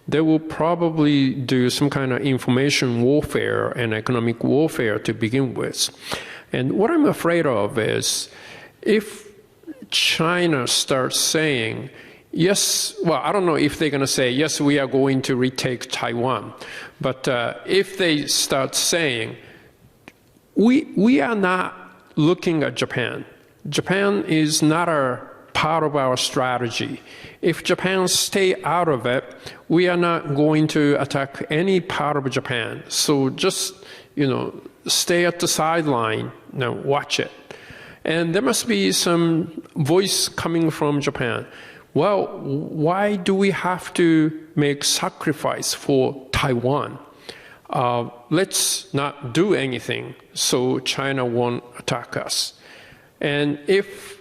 They will probably do some kind of information warfare and economic warfare to begin with. And what I'm afraid of is if China starts saying, yes, well, I don't know if they're going to say, yes, we are going to retake Taiwan. But if they start saying, we are not looking at Japan. Japan is not a part of our strategy. If Japan stay out of it, we are not going to attack any part of Japan. So just, stay at the sideline, watch it. And there must be some voice coming from Japan. Well, why do we have to make sacrifice for Taiwan? Let's not do anything so China won't attack us. And if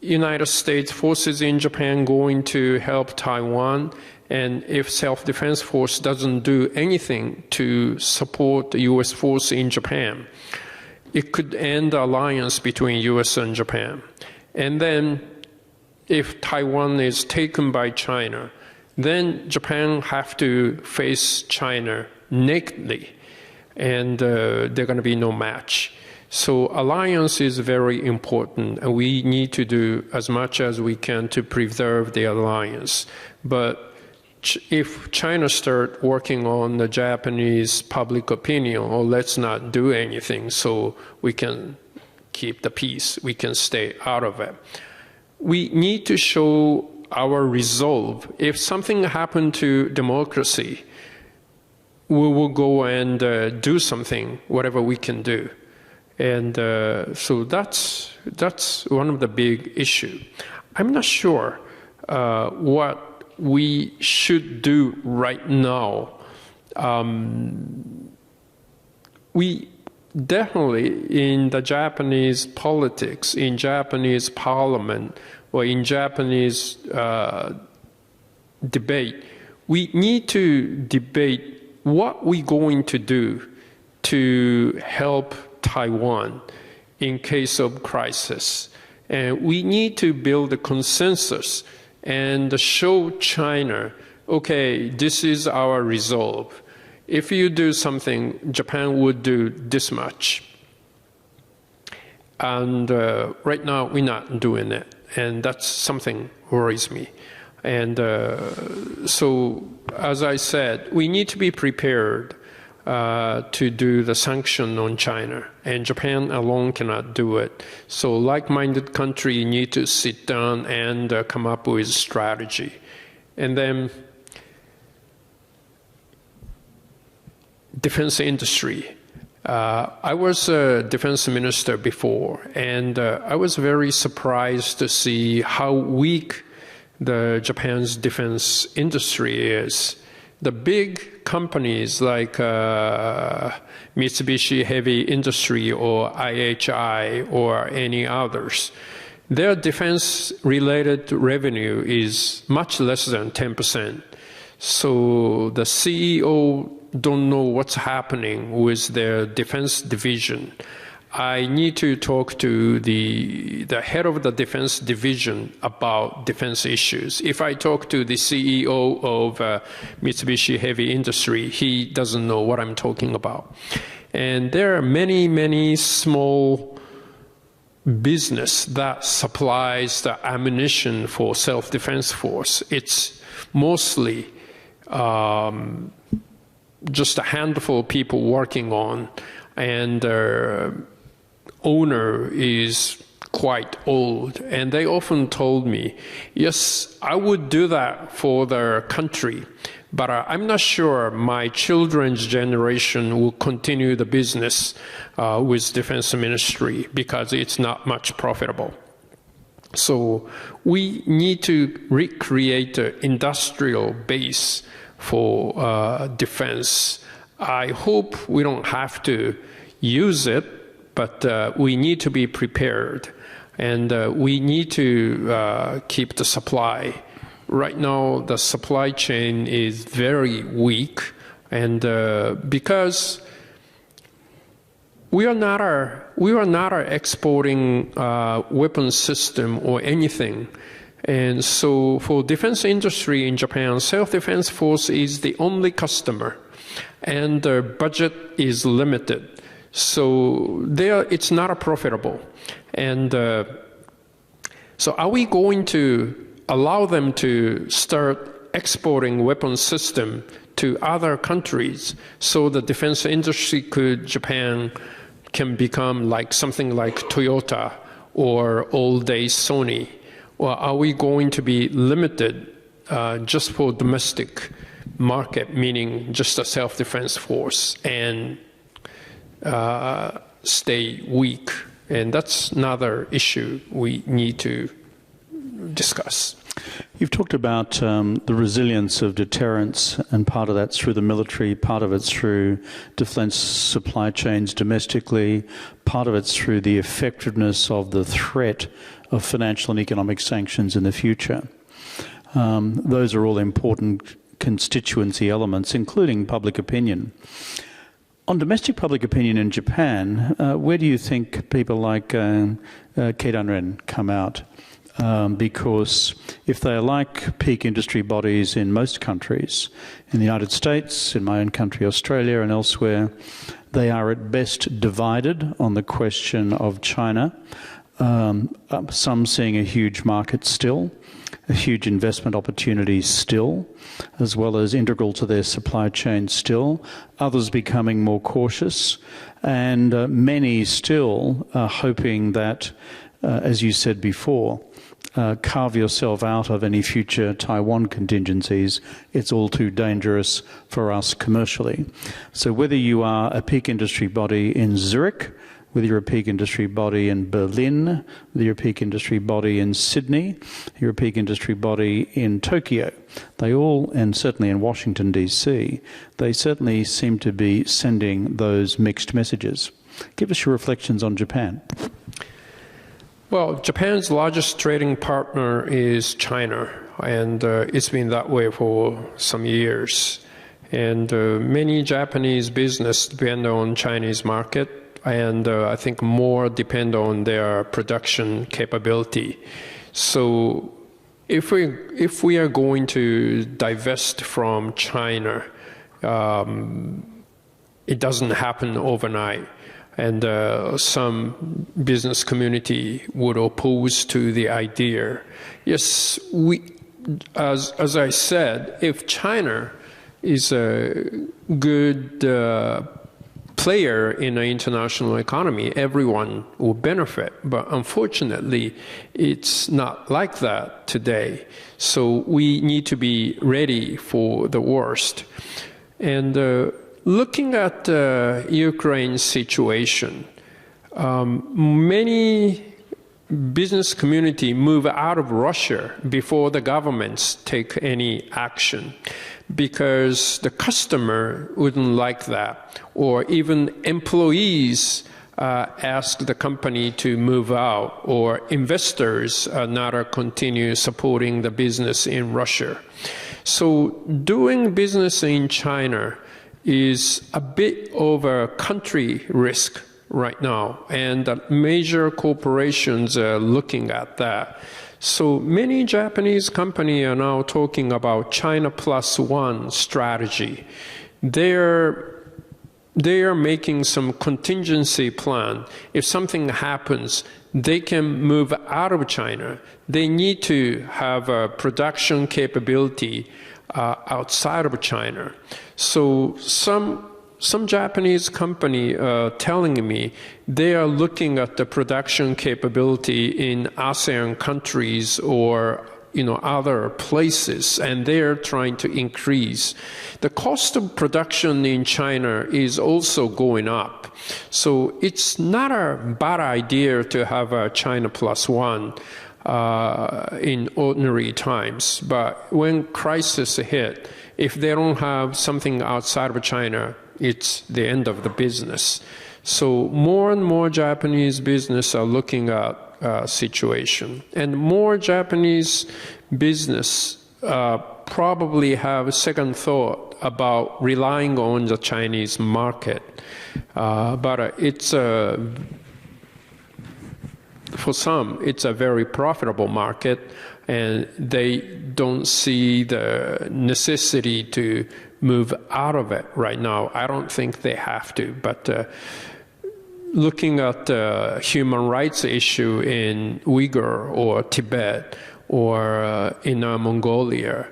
United States forces in Japan going to help Taiwan, and if self-defense force doesn't do anything to support the U.S. force in Japan, it could end the alliance between U.S. and Japan. And then if Taiwan is taken by China, then Japan have to face China nakedly, and there going to be no match. So alliance is very important, and we need to do as much as we can to preserve the alliance. But if China start working on the Japanese public opinion, or let's not do anything so we can keep the peace, we can stay out of it. We need to show our resolve. If something happened to democracy, we will go and do something, whatever we can do. And so that's one of the big issues. I'm not sure what we should do right now. We definitely, in the Japanese politics, in Japanese parliament, or in Japanese debate, we need to debate what we're going to do to help Taiwan in case of crisis. And we need to build a consensus and show China, okay, this is our resolve. If you do something, Japan would do this much. And right now, we're not doing it. And that's something worries me. And so, as I said, we need to be prepared to do the sanction on China, and Japan alone cannot do it. So like-minded countries need to sit down and come up with a strategy. And then defense industry. I was a defense minister before, and I was very surprised to see how weak Japan's defense industry is. The big companies like Mitsubishi Heavy Industry or IHI or any others, their defense-related revenue is much less than 10%. So the CEO don't know what's happening with their defense division. I need to talk to the head of the defense division about defense issues. If I talk to the CEO of Mitsubishi Heavy Industry, he doesn't know what I'm talking about. And there are many, many small business that supplies the ammunition for self-defense force. It's mostly just a handful of people working on, and owner is quite old, and they often told me, yes, I would do that for their country, but I'm not sure my children's generation will continue the business with defense ministry because it's not much profitable. So we need to recreate an industrial base for defense. I hope we don't have to use it, but we need to be prepared, and we need to keep the supply. Right now, the supply chain is very weak, and because we are not exporting weapons system or anything. And so for defense industry in Japan, self-defense force is the only customer, and their budget is limited. So it's not profitable. And so are we going to allow them to start exporting weapons system to other countries so the defense industry Japan can become like something like Toyota or old days Sony? Or are we going to be limited just for domestic market, meaning just a self-defense force, and stay weak? And that's another issue we need to discuss. You've talked about the resilience of deterrence, and part of that's through the military, part of it's through defense supply chains domestically, part of it's through the effectiveness of the threat of financial and economic sanctions in the future. Those are all important constituency elements, including public opinion. On domestic public opinion in Japan, where do you think people like Keidanren come out? Because if they are like peak industry bodies in most countries, in the United States, in my own country, Australia, and elsewhere, they are at best divided on the question of China. Some seeing a huge market still, a huge investment opportunity still, as well as integral to their supply chain still, others becoming more cautious, and many still hoping that, as you said before, carve yourself out of any future Taiwan contingencies. It's all too dangerous for us commercially. So whether you are a peak industry body in Zurich, whether you're a peak industry body in Berlin, whether you're a peak industry body in Sydney, you're a peak industry body in Tokyo, they all, and certainly in Washington, D.C., they certainly seem to be sending those mixed messages. Give us your reflections on Japan. Well, Japan's largest trading partner is China, and it's been that way for some years. And many Japanese business depend on Chinese market, and I think more depend on their production capability. So if we are going to divest from China, it doesn't happen overnight. And some business community would oppose to the idea. Yes, as I said, if China is a good player in the international economy, everyone will benefit. But unfortunately, it's not like that today. So we need to be ready for the worst. And looking at the Ukraine situation, many business community move out of Russia before the governments take any action, because the customer wouldn't like that, or even employees ask the company to move out, or investors not continue supporting the business in Russia. So doing business in China is a bit of a country risk right now, and major corporations are looking at that. So many Japanese companies are now talking about China plus one strategy. They're making some contingency plan. If something happens, they can move out of China. They need to have a production capability outside of China. So some Japanese company telling me they are looking at the production capability in ASEAN countries or other places, and they're trying to increase. The cost of production in China is also going up. So it's not a bad idea to have a China plus one in ordinary times. But when crisis hit, if they don't have something outside of China, it's the end of the business. So more and more Japanese business are looking at situation, and more Japanese business probably have a second thought about relying on the Chinese market. But it's for some, it's a very profitable market, and they don't see the necessity to move out of it right now. I don't think they have to, but looking at the human rights issue in Uyghur or Tibet or Inner Mongolia,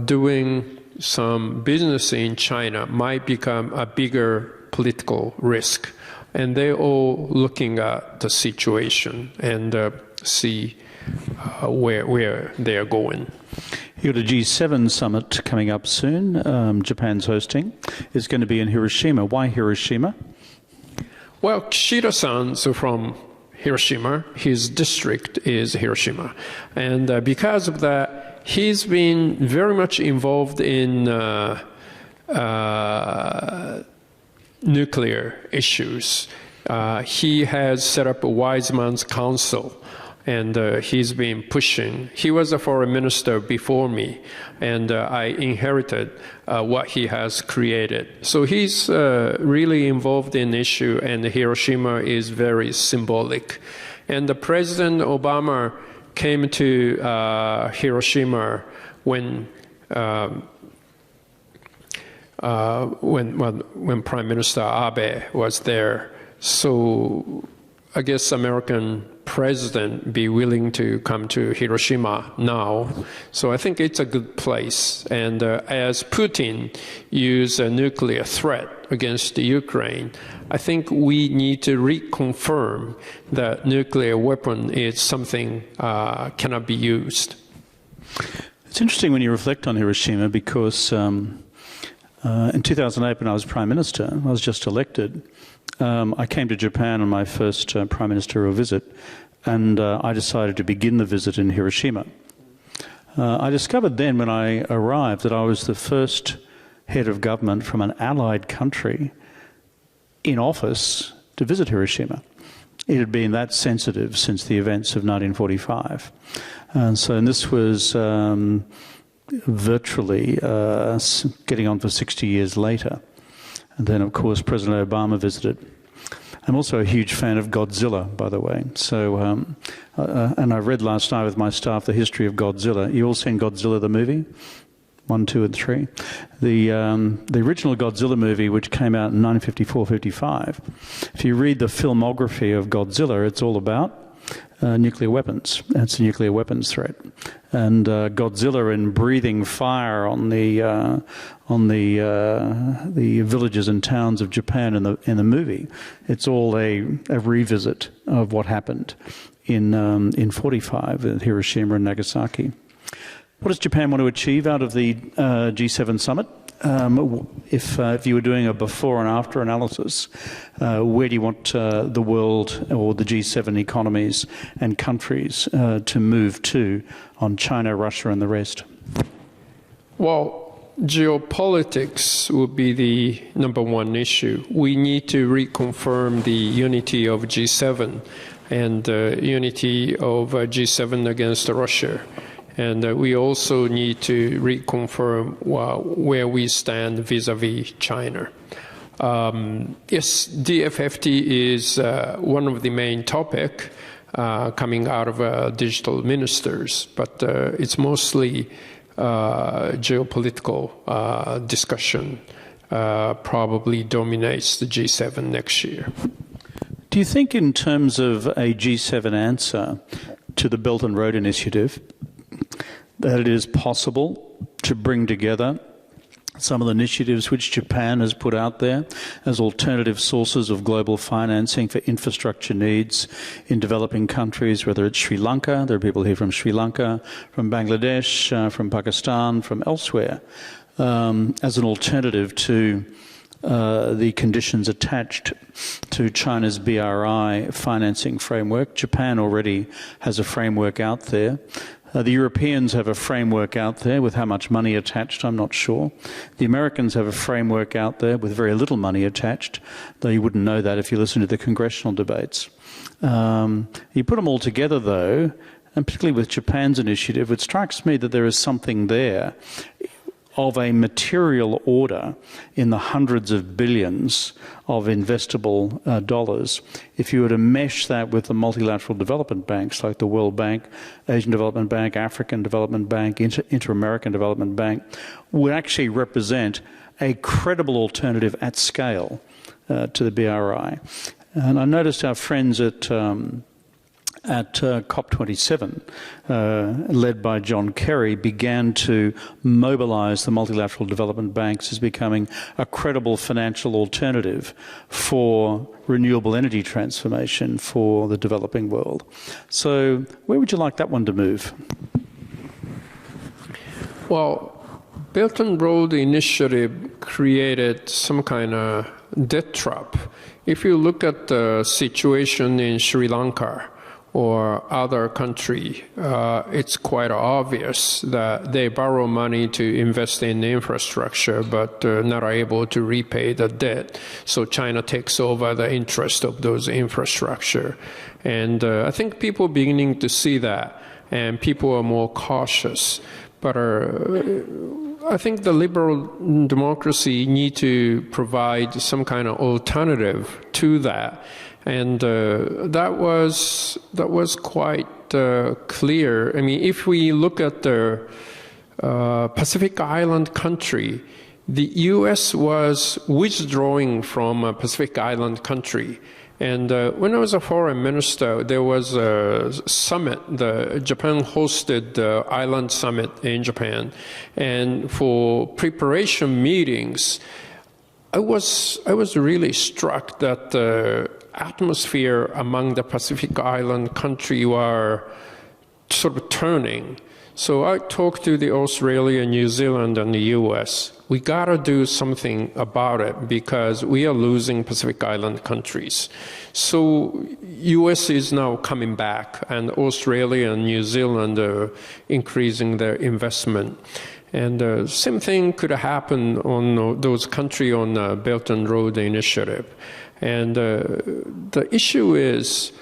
doing some business in China might become a bigger political risk. And they're all looking at the situation and see where they are going. You've got a G7 summit coming up soon. Japan's hosting. It's going to be in Hiroshima. Why Hiroshima? Well, Kishida-san's from Hiroshima. His district is Hiroshima. And because of that, he's been very much involved in nuclear issues. He has set up a wise man's council, and he's been pushing. He was a foreign minister before me, and I inherited what he has created. So he's really involved in issue, and Hiroshima is very symbolic. And the President Obama came to Hiroshima when Prime Minister Abe was there. So I guess American president be willing to come to Hiroshima now. So I think it's a good place. And as Putin used a nuclear threat against the Ukraine, I think we need to reconfirm that nuclear weapon is something cannot be used. It's interesting when you reflect on Hiroshima because in 2008, when I was Prime Minister, I was just elected, I came to Japan on my first Prime Ministerial visit, and I decided to begin the visit in Hiroshima. I discovered then when I arrived that I was the first head of government from an allied country in office to visit Hiroshima. It had been that sensitive since the events of 1945. And this was virtually getting on for 60 years later. And then, of course, President Obama visited. I'm also a huge fan of Godzilla, by the way. So, and I read last night with my staff the history of Godzilla. You all seen Godzilla the movie? 1, 2, and 3. The original Godzilla movie, which came out in 1954-55, if you read the filmography of Godzilla, it's all about nuclear weapons. It's a nuclear weapons threat, and Godzilla and breathing fire on the villages and towns of Japan in the movie. It's all a revisit of what happened in 45 at Hiroshima and Nagasaki. What does Japan want to achieve out of the G7 summit? If you were doing a before and after analysis, where do you want the world or the G7 economies and countries to move to on China, Russia and the rest? Well, geopolitics would be the number one issue. We need to reconfirm the unity of G7 and unity of G7 against Russia. And we also need to reconfirm where we stand vis-à-vis China. Yes, DFFT is one of the main topics coming out of digital ministers, but it's mostly geopolitical discussion probably dominates the G7 next year. Do you think in terms of a G7 answer to the Belt and Road Initiative, that it is possible to bring together some of the initiatives which Japan has put out there as alternative sources of global financing for infrastructure needs in developing countries, whether it's Sri Lanka, there are people here from Sri Lanka, from Bangladesh, from Pakistan, from elsewhere, as an alternative to the conditions attached to China's BRI financing framework. Japan already has a framework out there. The Europeans have a framework out there with how much money attached, I'm not sure. The Americans have a framework out there with very little money attached, though you wouldn't know that if you listen to the congressional debates. You put them all together, though, and particularly with Japan's initiative, it strikes me that there is something there of a material order in the hundreds of billions of investable dollars. If you were to mesh that with the multilateral development banks like the World Bank, Asian Development Bank, African Development Bank, Inter-American Development Bank, would actually represent a credible alternative at scale to the BRI. And I noticed our friends at COP27, led by John Kerry, began to mobilise the multilateral development banks as becoming a credible financial alternative for renewable energy transformation for the developing world. So where would you like that one to move? Well, Belt and Road Initiative created some kind of debt trap. If you look at the situation in Sri Lanka or other country, it's quite obvious that they borrow money to invest in infrastructure, but not able to repay the debt. So China takes over the interest of those infrastructure. And I think people are beginning to see that, and people are more cautious. But I think the liberal democracy need to provide some kind of alternative to that. And that was quite clear. I mean, if we look at the Pacific Island country, the U.S. was withdrawing from a Pacific Island country. And when I was a foreign minister, there was a summit. Japan hosted the island summit in Japan. And for preparation meetings, I was really struck that the atmosphere among the Pacific Island country were sort of turning. So I talked to the Australia, New Zealand, and the U.S. We got to do something about it because we are losing Pacific Island countries. So U.S. is now coming back, and Australia and New Zealand are increasing their investment. And same thing could happen on those countries on the Belt and Road Initiative. And the issue is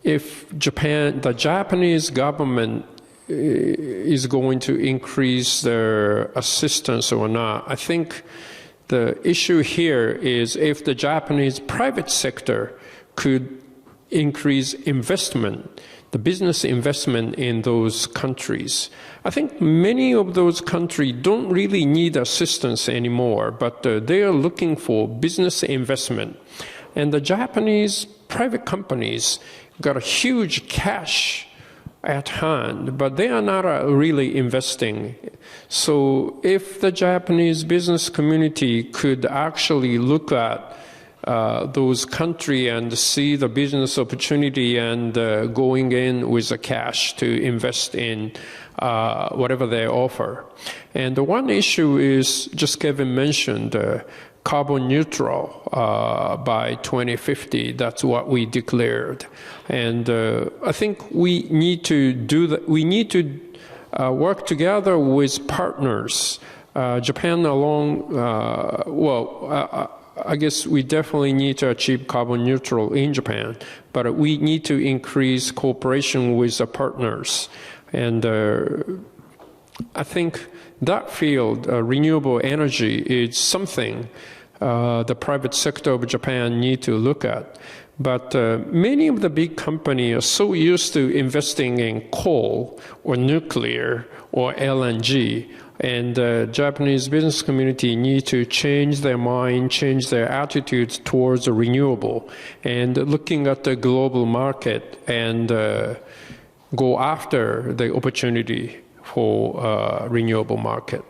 if the Japanese government is going to increase their assistance or not. I think the issue here is if the Japanese private sector could increase investment, the business investment in those countries. I think many of those countries don't really need assistance anymore, but they are looking for business investment. And the Japanese private companies got a huge cash at hand, but they are not really investing. So if the Japanese business community could actually look at those countries and see the business opportunity and going in with the cash to invest in whatever they offer. And the one issue is, just Kevin mentioned, carbon neutral by 2050. That's what we declared. And I think we need to do that. We need to work together with partners. Japan alone, I guess we definitely need to achieve carbon neutral in Japan, but we need to increase cooperation with the partners. And I think that field, renewable energy, is something the private sector of Japan need to look at. But many of the big companies are so used to investing in coal or nuclear or LNG, and the Japanese business community need to change their mind, change their attitudes towards the renewable, and looking at the global market and go after the opportunity for renewable market.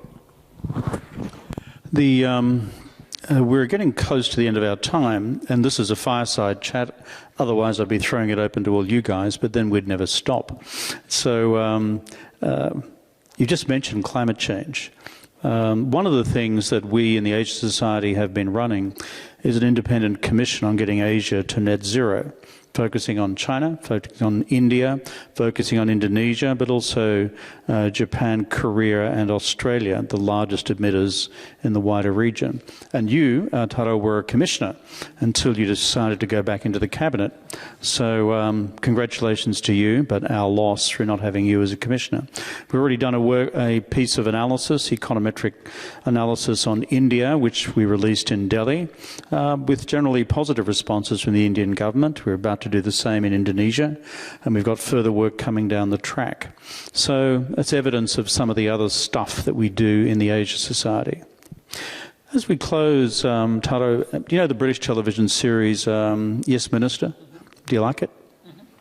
We're getting close to the end of our time, and this is a fireside chat. Otherwise, I'd be throwing it open to all you guys, but then we'd never stop. So you just mentioned climate change. One of the things that we in the Asia Society have been running is an independent commission on getting Asia to net zero focusing on China, focusing on India, focusing on Indonesia, but also Japan, Korea and Australia, the largest emitters in the wider region. And you, Taro, were a commissioner until you decided to go back into the cabinet. So congratulations to you, but our loss through not having you as a commissioner. We've already done a piece of analysis, econometric analysis on India, which we released in Delhi, with generally positive responses from the Indian government. We're about to do the same in Indonesia, and we've got further work coming down the track. So that's evidence of some of the other stuff that we do in the Asia Society. As we close, Taro, do you know the British television series Yes Minister? Do you like it?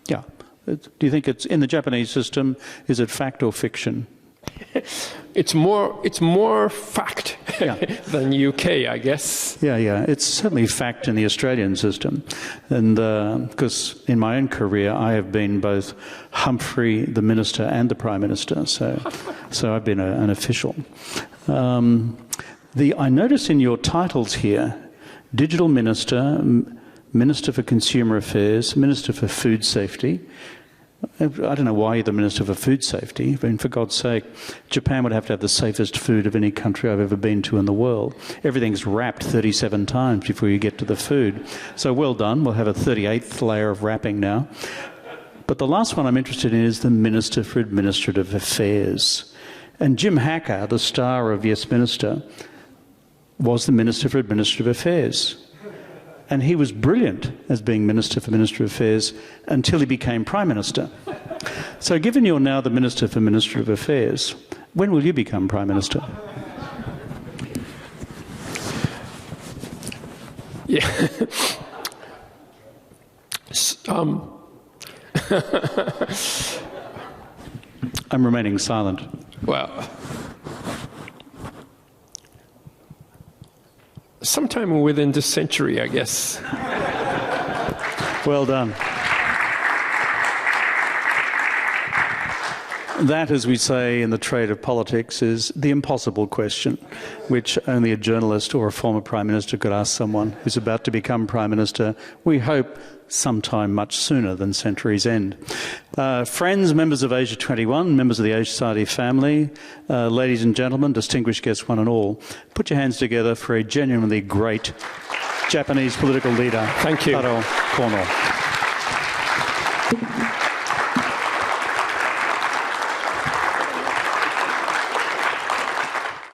Yeah. Do you think it's in the Japanese system? Is it fact or fiction? It's more fact than UK, I guess. Yeah. It's certainly fact in the Australian system. And because in my own career, I have been both Humphrey, the Minister, and the Prime Minister. So I've been an official. I notice in your titles here, Digital Minister, Minister for Consumer Affairs, Minister for Food Safety. I don't know why you're the Minister for Food Safety. I mean, for God's sake, Japan would have to have the safest food of any country I've ever been to in the world. Everything's wrapped 37 times before you get to the food. So well done. We'll have a 38th layer of wrapping now. But the last one I'm interested in is the Minister for Administrative Affairs. And Jim Hacker, the star of Yes Minister, was the Minister for Administrative Affairs. And he was brilliant as being Minister for Administrative Affairs until he became Prime Minister. So given you're now the Minister for Administrative Affairs, when will you become Prime Minister? Yeah. I'm remaining silent. Well, sometime within this century, I guess. Well done. That, as we say in the trade of politics, is the impossible question, which only a journalist or a former Prime Minister could ask someone who's about to become Prime Minister, we hope sometime much sooner than century's end. Friends, members of Asia 21, members of the Asia Society family, ladies and gentlemen, distinguished guests one and all, put your hands together for a genuinely great Japanese political leader, Thank you. Taro Kono.